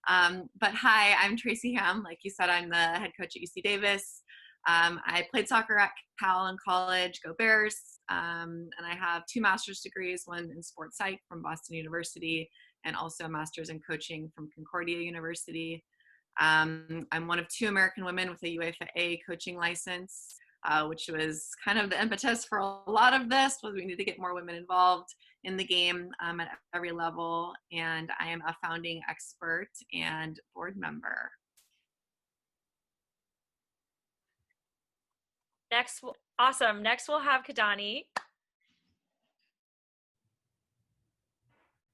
But hi, I'm Tracy Hamm. Like you said, I'm the head coach at UC Davis. I played soccer at Cal in college, go Bears, and I have 2 master's degrees, one in sports psych from Boston University, and also a master's in coaching from Concordia University. I'm one of 2 American women with a UEFA A coaching license, which was kind of the impetus for a lot of this, was we need to get more women involved in the game at every level, and I am a founding expert and board member. Awesome. Next, we'll have Kadani.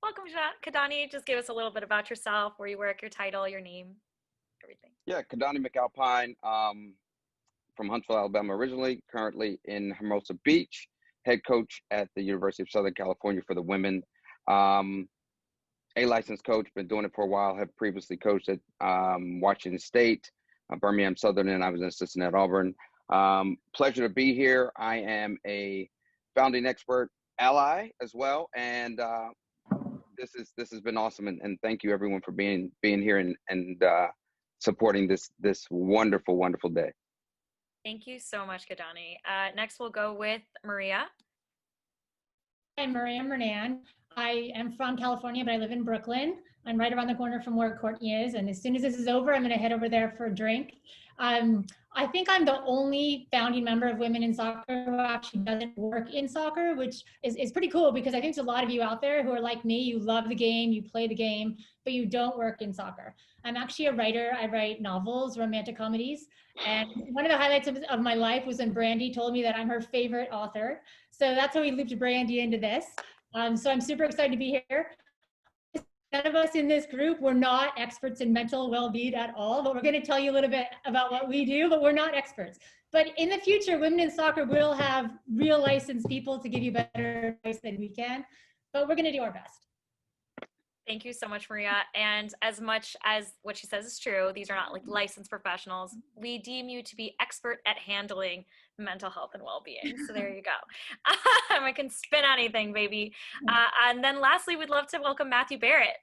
Welcome, Kadani. Just give us a little bit about yourself, where you work, your title, your name, everything. Yeah, Kadani McAlpine, from Huntsville, Alabama originally, currently in Hermosa Beach, head coach at the University of Southern California for the women. A licensed coach, been doing it for a while, have previously coached at Washington State, Birmingham Southern, and I was an assistant at Auburn. Pleasure to be here. I am a founding expert ally as well, and this has been awesome. And thank you everyone for being here and supporting this wonderful day. Thank you so much, Kadani. Next, we'll go with Maria. I'm Maria Murnane. I am from California, but I live in Brooklyn. I'm right around the corner from where Courtney is, and as soon as this is over, I'm going to head over there for a drink. I think I'm the only founding member of Women in Soccer who actually doesn't work in soccer, which is pretty cool because I think there's a lot of you out there who are like me. You love the game, you play the game, but you don't work in soccer. I'm actually a writer. I write novels, romantic comedies. And one of the highlights of my life was when Brandy told me that I'm her favorite author. So that's how we looped Brandy into this. So I'm super excited to be here. none of us in this group, we're not experts in mental well-being at all, but we're going to tell you a little bit about what we do, but we're not experts. But in the future, Women in Soccer will have real licensed people to give you better advice than we can, but we're going to do our best. Thank you so much, Maria. And as much as what she says is true, these are not like licensed professionals. We deem you to be expert at handling mental health and well-being. So there you go. I can spin anything, baby. And then lastly, we'd love to welcome Matthew Barrett.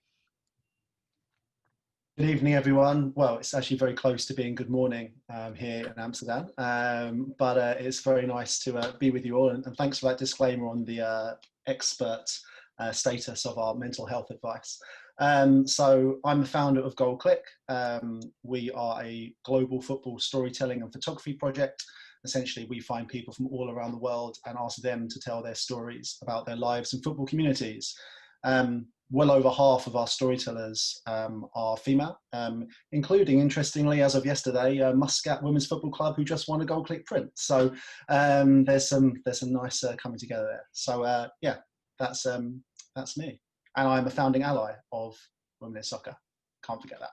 Good evening, everyone. Well, it's actually very close to being good morning here in Amsterdam, but it's very nice to be with you all. And thanks for that disclaimer on the expert status of our mental health advice. So I'm the founder of Goal Click. We are a global football storytelling and photography project. Essentially, we find people from all around the world and ask them to tell their stories about their lives in football communities. Well over half of our storytellers are female, including, interestingly, as of yesterday, Muscat Women's Football Club, who just won a Goal Click print. So there's some nice coming together there. So yeah, that's me, and I'm a founding ally of Women in Soccer. Can't forget that.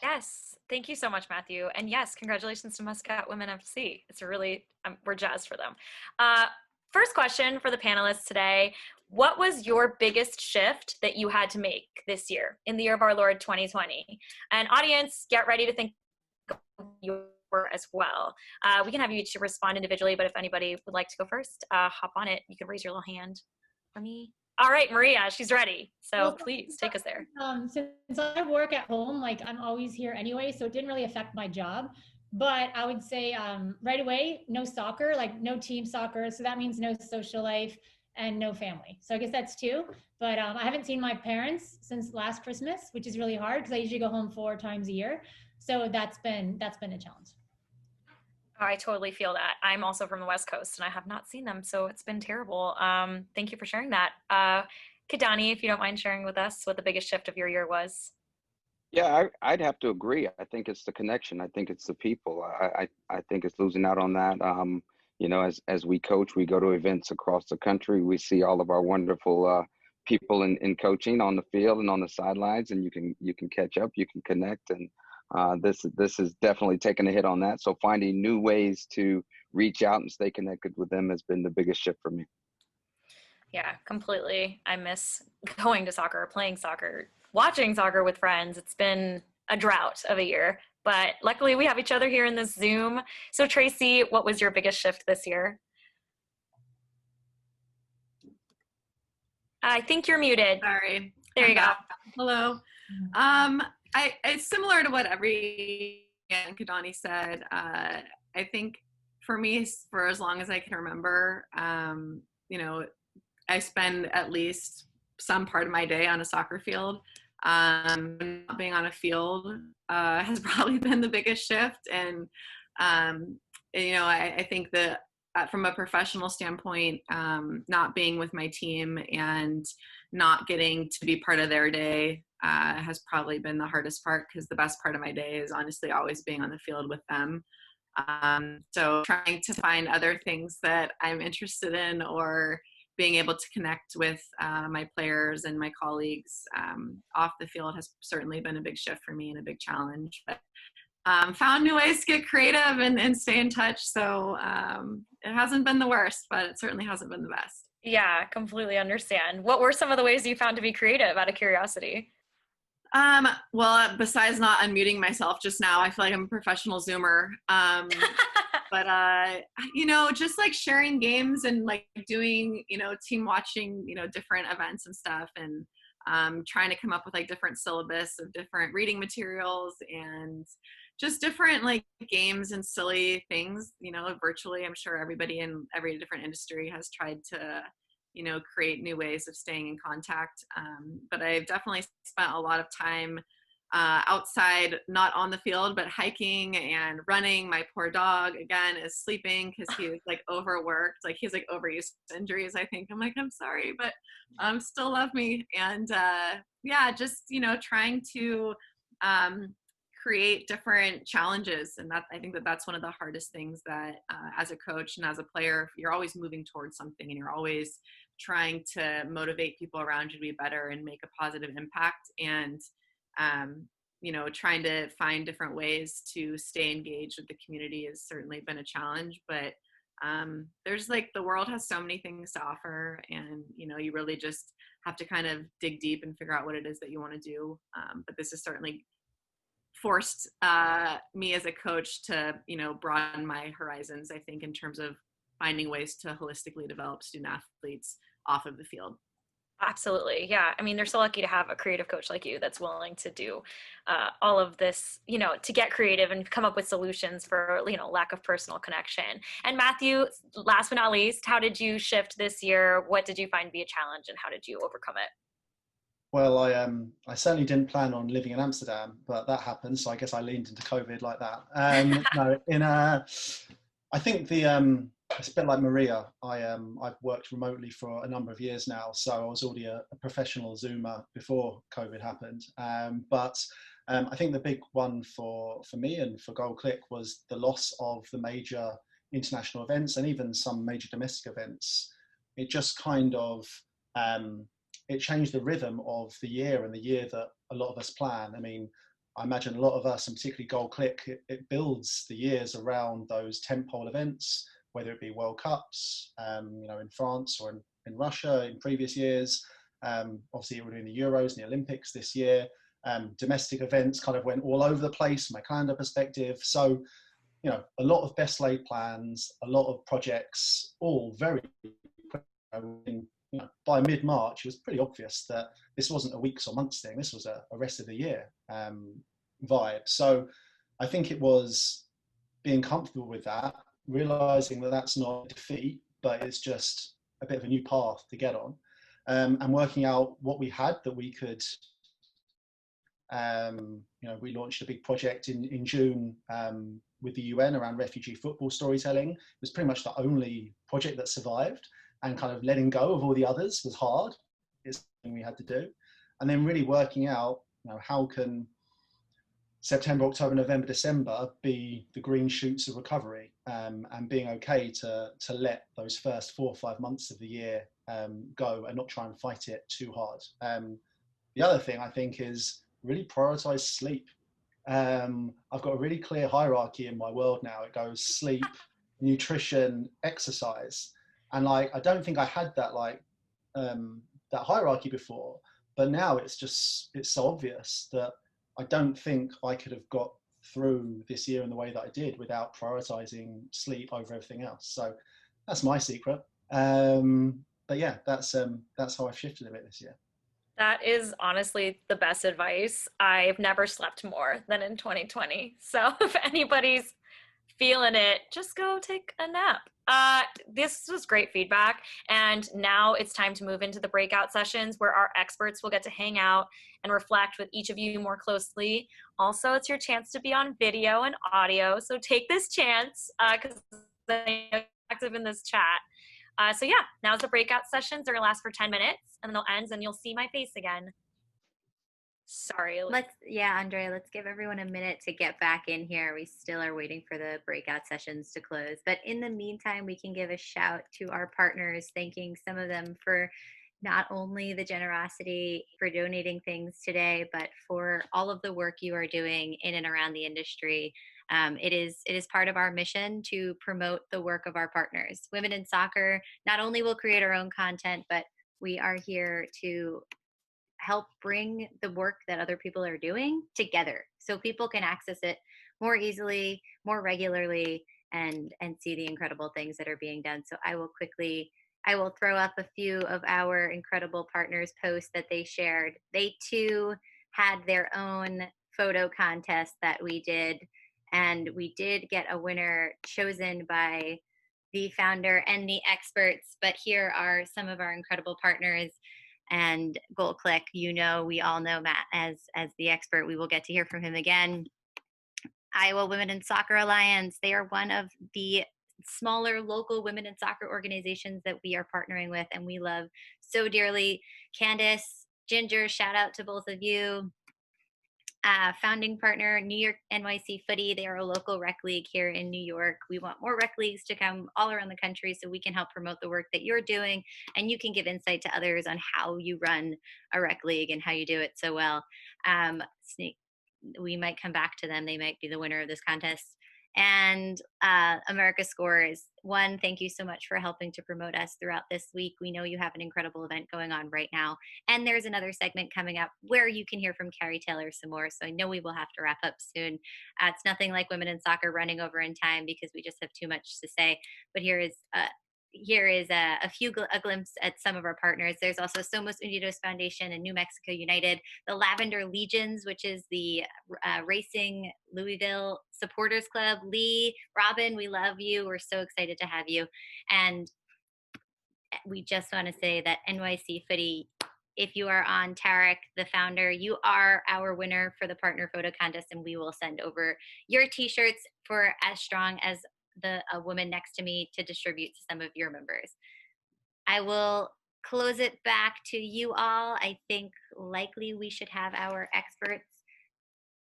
Yes, thank you so much, Matthew. And yes, congratulations to Muscat Women FC. It's a really, we're jazzed for them. First question for the panelists today. What was your biggest shift that you had to make this year, in the year of our Lord 2020? And audience, get ready to think of your as well. We can have you each respond individually, but if anybody would like to go first, hop on it. You can raise your little hand for me. All right, Maria, she's ready. So please take us there. Since I work at home, like I'm always here anyway, so it didn't really affect my job. But I would say right away, no soccer, like no team soccer. So that means no social life and no family. So I guess that's two. But I haven't seen my parents since last Christmas, which is really hard because I usually go home 4 times a year. So that's been a challenge. Oh, I totally feel that. I'm also from the West Coast and I have not seen them, so it's been terrible. Thank you for sharing that. Kidani, if you don't mind sharing with us what the biggest shift of your year was. Yeah, I'd have to agree. I think it's the connection. I think it's the people. I think it's losing out on that. You know, as we coach, we go to events across the country. We see all of our wonderful people in coaching on the field and on the sidelines, and you can catch up, you can connect, and this is definitely taking a hit on that. So finding new ways to reach out and stay connected with them has been the biggest shift for me. Yeah, completely. I miss going to soccer, playing soccer, watching soccer with friends. It's been a drought of a year, but luckily we have each other here in this Zoom. So Tracy, what was your biggest shift this year? I think you're muted. Sorry. There you go. Hello. It's similar to what Kidani said. I think for me, for as long as I can remember, you know, I spend at least some part of my day on a soccer field. Not being on a field has probably been the biggest shift. And, you know, I think that from a professional standpoint, not being with my team and not getting to be part of their day has probably been the hardest part, because the best part of my day is honestly always being on the field with them. So trying to find other things that I'm interested in, or being able to connect with my players and my colleagues off the field has certainly been a big shift for me and a big challenge. But found new ways to get creative and stay in touch. So it hasn't been the worst, but it certainly hasn't been the best. Yeah, completely understand. What were some of the ways you found to be creative, out of curiosity? Well, besides not unmuting myself just now, I feel like I'm a professional Zoomer. But, you know, just like sharing games and like doing, you know, team watching, you know, different events and stuff, and trying to come up with like different syllabus of different reading materials and just different like games and silly things, you know, virtually. I'm sure everybody in every different industry has tried to, you know, create new ways of staying in contact. But I've definitely spent a lot of time outside, not on the field, but hiking and running. My poor dog, again, is sleeping because he's like overworked. Like he's like overused injuries, I think. I'm like, I'm sorry, but still love me. And yeah, just, you know, trying to create different challenges. And that, I think that that's one of the hardest things that as a coach and as a player, you're always moving towards something and you're always trying to motivate people around you to be better and make a positive impact. And, you know, trying to find different ways to stay engaged with the community has certainly been a challenge, but there's like, the world has so many things to offer, and, you know, you really just have to kind of dig deep and figure out what it is that you want to do. But this has certainly forced me as a coach to, you know, broaden my horizons, I think, in terms of finding ways to holistically develop student athletes off of the field. Absolutely. Yeah. I mean, they're so lucky to have a creative coach like you that's willing to do all of this, you know, to get creative and come up with solutions for, you know, lack of personal connection. And Matthew, last but not least, how did you shift this year? What did you find to be a challenge, and how did you overcome it? Well, I certainly didn't plan on living in Amsterdam, but that happened, so I guess I leaned into COVID like that. No, I think it's a bit like Maria. I've worked remotely for a number of years now, so I was already a professional Zoomer before COVID happened. But I think the big one for me and for Gold Click was the loss of the major international events and even some major domestic events. It just kind of it changed the rhythm of the year and the year that a lot of us plan. I mean, I imagine a lot of us, and particularly Gold Click, it builds the years around those tentpole events, whether it be World Cups, you know, in France or in Russia in previous years. Obviously, we're doing the Euros and the Olympics this year. Domestic events kind of went all over the place from a calendar perspective. So, you know, a lot of best laid plans, a lot of projects, all very quick. You know, by mid-March, it was pretty obvious that this wasn't a weeks or months thing. This was a rest of the year vibe. So I think it was being comfortable with that, realizing that that's not a defeat, but it's just a bit of a new path to get on, and working out what we had that we could. You know, we launched a big project in June with the UN around refugee football storytelling. It was pretty much the only project that survived. And kind of letting go of all the others was hard. It's something we had to do. And then really working out, you know, how can September, October, November, December be the green shoots of recovery, and being okay to let those first 4 or 5 months of the year go and not try and fight it too hard. The other thing I think is really prioritize sleep. I've got a really clear hierarchy in my world now. It goes sleep, nutrition, exercise. And like, I don't think I had that that hierarchy before, but now it's so obvious that I don't think I could have got through this year in the way that I did without prioritizing sleep over everything else. So that's my secret. But yeah, that's how I've shifted a bit this year. That is honestly the best advice. I've never slept more than in 2020. So if anybody's feeling it, just go take a nap. This was great feedback. And now it's time to move into the breakout sessions where our experts will get to hang out and reflect with each of you more closely. Also, it's your chance to be on video and audio. So take this chance because I'm active in this chat. So yeah, now's the breakout sessions. They're gonna last for 10 minutes and then they'll end and you'll see my face again. Sorry. Andrea, let's give everyone a minute to get back in here. We still are waiting for the breakout sessions to close. But in the meantime, we can give a shout to our partners, thanking some of them for not only the generosity for donating things today, but for all of the work you are doing in and around the industry. It is part of our mission to promote the work of our partners. Women in Soccer not only will create our own content, but we are here to help bring the work that other people are doing together so people can access it more easily, more regularly, and see the incredible things that are being done. So I will throw up a few of our incredible partners' posts that they shared. They too had their own photo contest that we did, and we did get a winner chosen by the founder and the experts. But here are some of our incredible partners. And Gold Click, we all know Matt as the expert. We will get to hear from him again. Iowa Women in Soccer Alliance, they are one of the smaller local women in soccer organizations that we are partnering with and we love so dearly. Candace, Ginger, shout out to both of you. founding partner, New York NYC Footy. They are a local rec league here in New York. We want more rec leagues to come all around the country so we can help promote the work that you're doing, and you can give insight to others on how you run a rec league and how you do it so well. We might come back to them. They might be the winner of this contest. And America Scores. One, thank you so much for helping to promote us throughout this week. We know you have an incredible event going on right now. And there's another segment coming up where you can hear from Carrie Taylor some more. So I know we will have to wrap up soon. It's nothing like women in soccer running over in time because we just have too much to say. But here is a glimpse at some of our partners. There's also Somos Unidos Foundation and New Mexico United, the Lavender Legions, which is the Racing Louisville Supporters Club. Lee, Robin, we love you. We're so excited to have you. And we just want to say that NYC Footy, if you are on Tarek, the founder, you are our winner for the partner photo contest, and we will send over your t-shirts for As Strong as a woman next to me to distribute to some of your members. I will close it back to you all. I think likely we should have our experts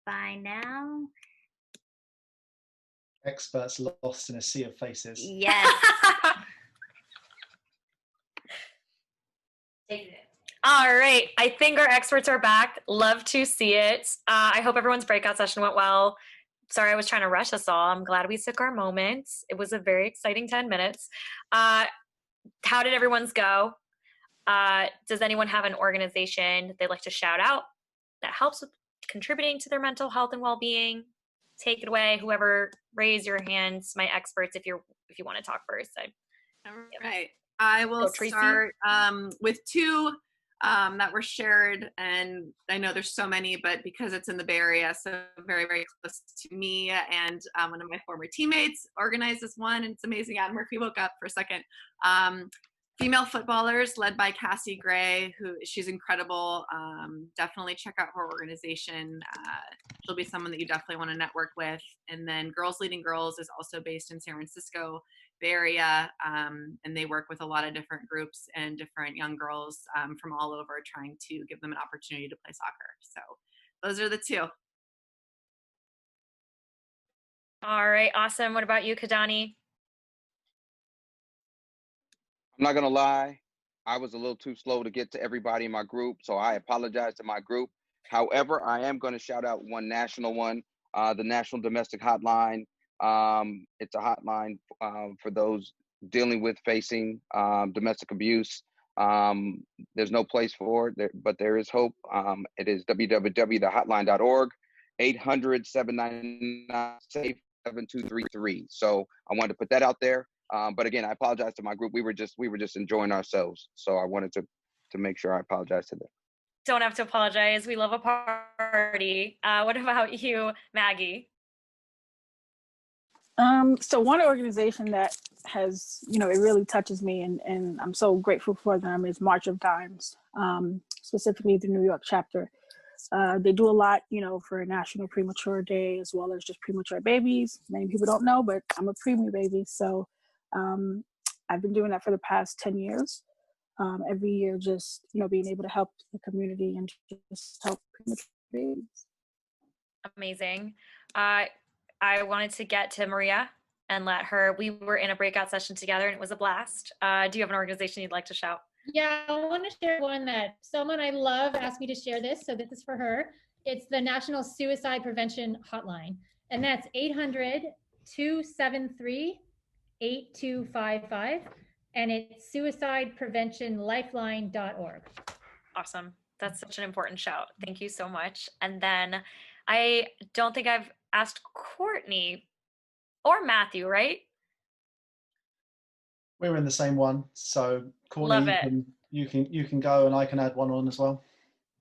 by now. Experts lost in a sea of faces. Yes. All right. I think our experts are back. Love to see it. I hope everyone's breakout session went well. Sorry, I was trying to rush us all. I'm glad we took our moments. It was a very exciting 10 minutes. How did everyone's go? Does anyone have an organization they'd like to shout out that helps with contributing to their mental health and well-being? Take it away. Whoever, raise your hands. My experts, if you want to talk first. All right. I will start with two that were shared, and I know there's so many, but because it's in the Bay Area, so very, very close to me, and one of my former teammates organized this one, and it's amazing. Adam Murphy woke up for a second. Female footballers led by Cassie Gray, she's incredible. Definitely check out her organization. She'll be someone that you definitely want to network with. And then Girls Leading Girls is also based in San Francisco Bay Area, and they work with a lot of different groups and different young girls from all over, trying to give them an opportunity to play soccer. So those are the two. All right, awesome. What about you, Kadani? I'm not gonna lie, I was a little too slow to get to everybody in my group, so I apologize to my group. However, I am gonna shout out one national one, the National Domestic Hotline. It's a hotline for those dealing with facing domestic abuse. There's no place for it, but there is hope. It is www.hotline.org, 800-799-SAFE-7233. So I wanted to put that out there. But again, I apologize to my group. We were just enjoying ourselves. So I wanted to make sure I apologize to them. Don't have to apologize. We love a party. What about you, Maggie? So one organization that has, it really touches me and I'm so grateful for them is March of Dimes, specifically the New York chapter. They do a lot, for National Premature Day, as well as just premature babies. Many people don't know, but I'm a preemie baby. So I've been doing that for the past 10 years. Every year, just, being able to help the community and just help premature babies. Amazing. I wanted to get to Maria and we were in a breakout session together and it was a blast. Do you have an organization you'd like to shout? Yeah, I want to share one that someone I love asked me to share this, so this is for her. It's the National Suicide Prevention Hotline, and that's 800-273-8255, and it's suicidepreventionlifeline.org. Awesome. That's such an important shout. Thank you so much. And then I don't think I've asked Courtney or Matthew, right? We were in the same one, so Courtney, you can go, and I can add one on as well.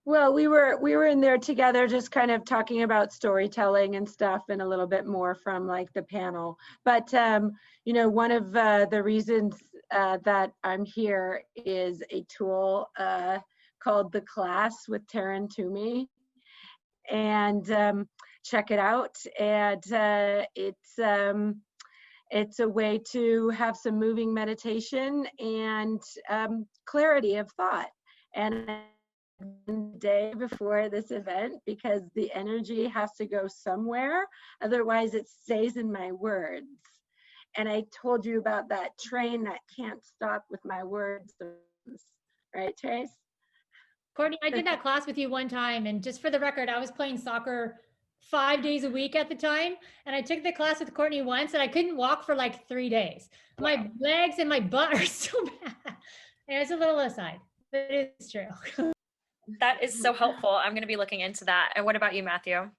Well, we were in there together, just kind of talking about storytelling and stuff, and a little bit more from like the panel. But one of the reasons that I'm here is a tool called The Class with Taryn Toomey, and check it out. And it's a way to have some moving meditation and clarity of thought. And the day before this event because the energy has to go somewhere. Otherwise, it stays in my words. And I told you about that train that can't stop with my words. Right, Trace? Courtney, I did that class with you one time, and just for the record, I was playing soccer 5 days a week at the time, and I took the class with Courtney once, and I couldn't walk for like 3 days. Wow. My legs and my butt are so bad. And it's a little aside, but it's true. That is so helpful. I'm going to be looking into that. And what about you, Matthew?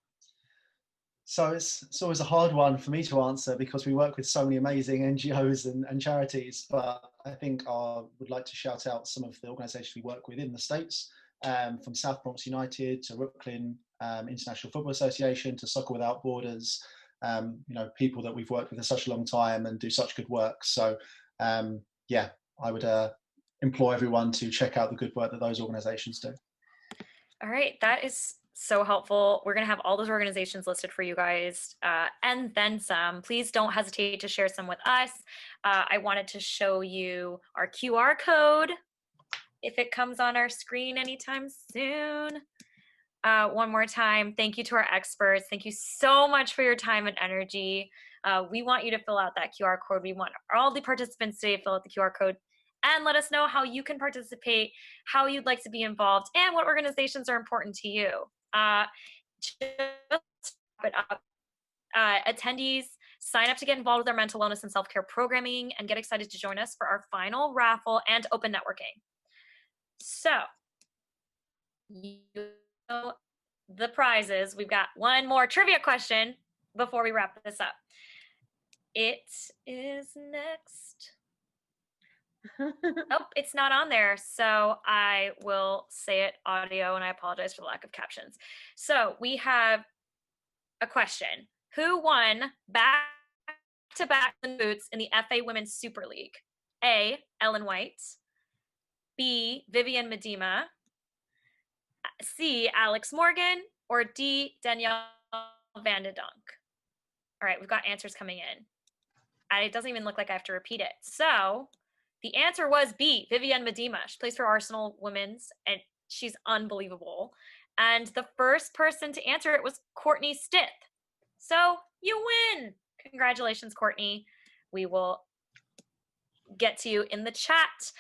So it's always a hard one for me to answer because we work with so many amazing NGOs and charities, but I think I would like to shout out some of the organizations we work with in the States, from South Bronx United to Brooklyn International Football Association to Soccer Without Borders, people that we've worked with for such a long time and do such good work. So yeah, I would implore everyone to check out the good work that those organizations do. All right, that is so helpful. We're going to have all those organizations listed for you guys and then some. Please don't hesitate to share some with us. I wanted to show you our QR code if it comes on our screen anytime soon. One more time, thank you to our experts. Thank you so much for your time and energy. We want you to fill out that QR code. We want all the participants today to fill out the QR code and let us know how you can participate, how you'd like to be involved, and what organizations are important to you. Just wrap it up. Attendees, sign up to get involved with our mental wellness and self-care programming and get excited to join us for our final raffle and open networking. So, you know the prizes. We've got one more trivia question before we wrap this up. It is next. Oh, it's not on there, so I will say it audio, and I apologize for the lack of captions. So we have a question. Who won back-to-back boots in the FA Women's Super League? A, Ellen White. B, Vivian Miedema. C, Alex Morgan. Or D, Danielle Van de Donk. All right, we've got answers coming in. And it doesn't even look like I have to repeat it. So the answer was B, Vivian Miedema. She plays for Arsenal Women's, and she's unbelievable. And the first person to answer it was Courtney Stith. So you win. Congratulations, Courtney. We will get to you in the chat.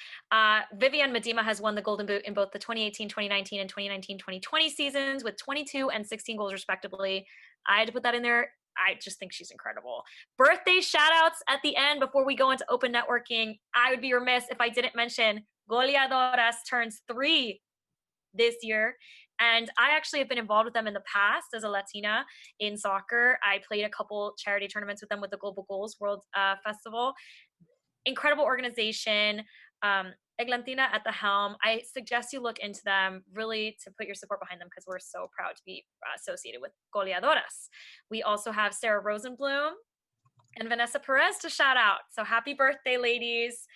Vivian Miedema has won the Golden Boot in both the 2018-2019 and 2019-2020 seasons with 22 and 16 goals respectively. I had to put that in there. I just think she's incredible. Birthday shout outs at the end before we go into open networking. I would be remiss if I didn't mention Goleadoras turns 3 this year. And I actually have been involved with them in the past as a Latina in soccer. I played a couple charity tournaments with them with the Global Goals World Festival. Incredible organization. Eglantina at the helm. I suggest you look into them really to put your support behind them because we're so proud to be associated with Goleadoras. We also have Sarah Rosenblum and Vanessa Perez to shout out. So happy birthday, ladies.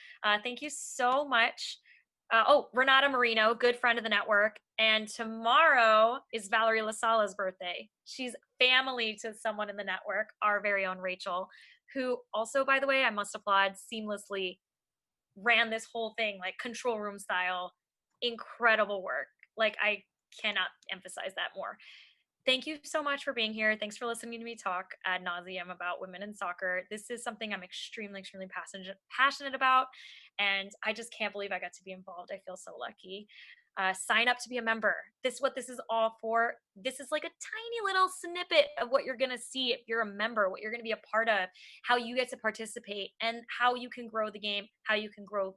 Thank you so much. Renata Marino, good friend of the network. And tomorrow is Valerie Lasala's birthday. She's family to someone in the network, our very own Rachel, who also, by the way, I must applaud, seamlessly ran this whole thing like control room style. Incredible work. Like, I cannot emphasize that more. Thank you so much for being here. Thanks for listening to me talk ad nauseum about women in soccer. This is something I'm extremely, extremely passionate about, and I just can't believe I got to be involved. I feel so lucky. Sign up to be a member. This is what this is all for. This is like a tiny little snippet of what you're going to see if you're a member, what you're going to be a part of, how you get to participate, and how you can grow the game, how you can grow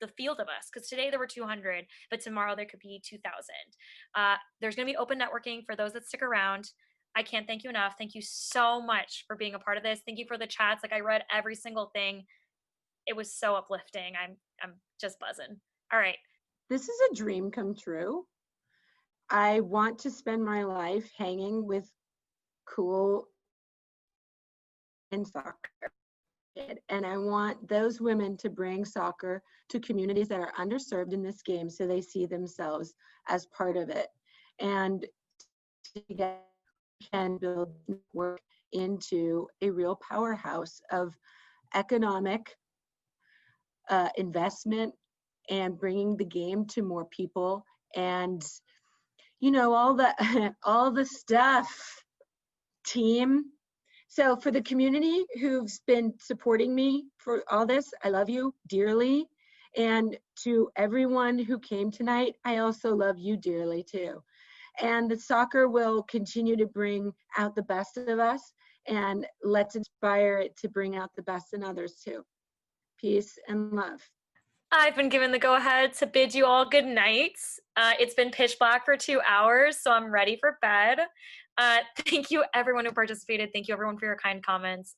the field of us. Because today there were 200, but tomorrow there could be 2,000. There's going to be open networking for those that stick around. I can't thank you enough. Thank you so much for being a part of this. Thank you for the chats. Like, I read every single thing. It was so uplifting. I'm just buzzing. All right. This is a dream come true. I want to spend my life hanging with cool in soccer. And I want those women to bring soccer to communities that are underserved in this game so they see themselves as part of it. And together can build work into a real powerhouse of economic investment and bringing the game to more people and all the all the stuff, team. So for the community who's been supporting me for all this, I love you dearly. And to everyone who came tonight, I also love you dearly too. And the soccer will continue to bring out the best of us, and let's inspire it to bring out the best in others too. Peace and love. I've been given the go-ahead to bid you all good night. It's been pitch black for 2 hours, so I'm ready for bed. Thank you everyone who participated. Thank you everyone for your kind comments.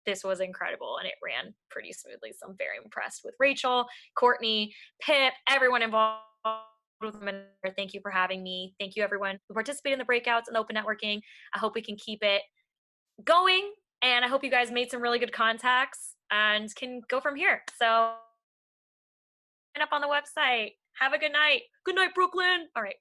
This was incredible and it ran pretty smoothly, so I'm very impressed with Rachel, Courtney, Pip, everyone involved with them. Thank you for having me. Thank you everyone who participated in the breakouts and open networking. I hope we can keep it going, and I hope you guys made some really good contacts and can go from here. So sign up on the website. Have a good night. Good night, Brooklyn. All right.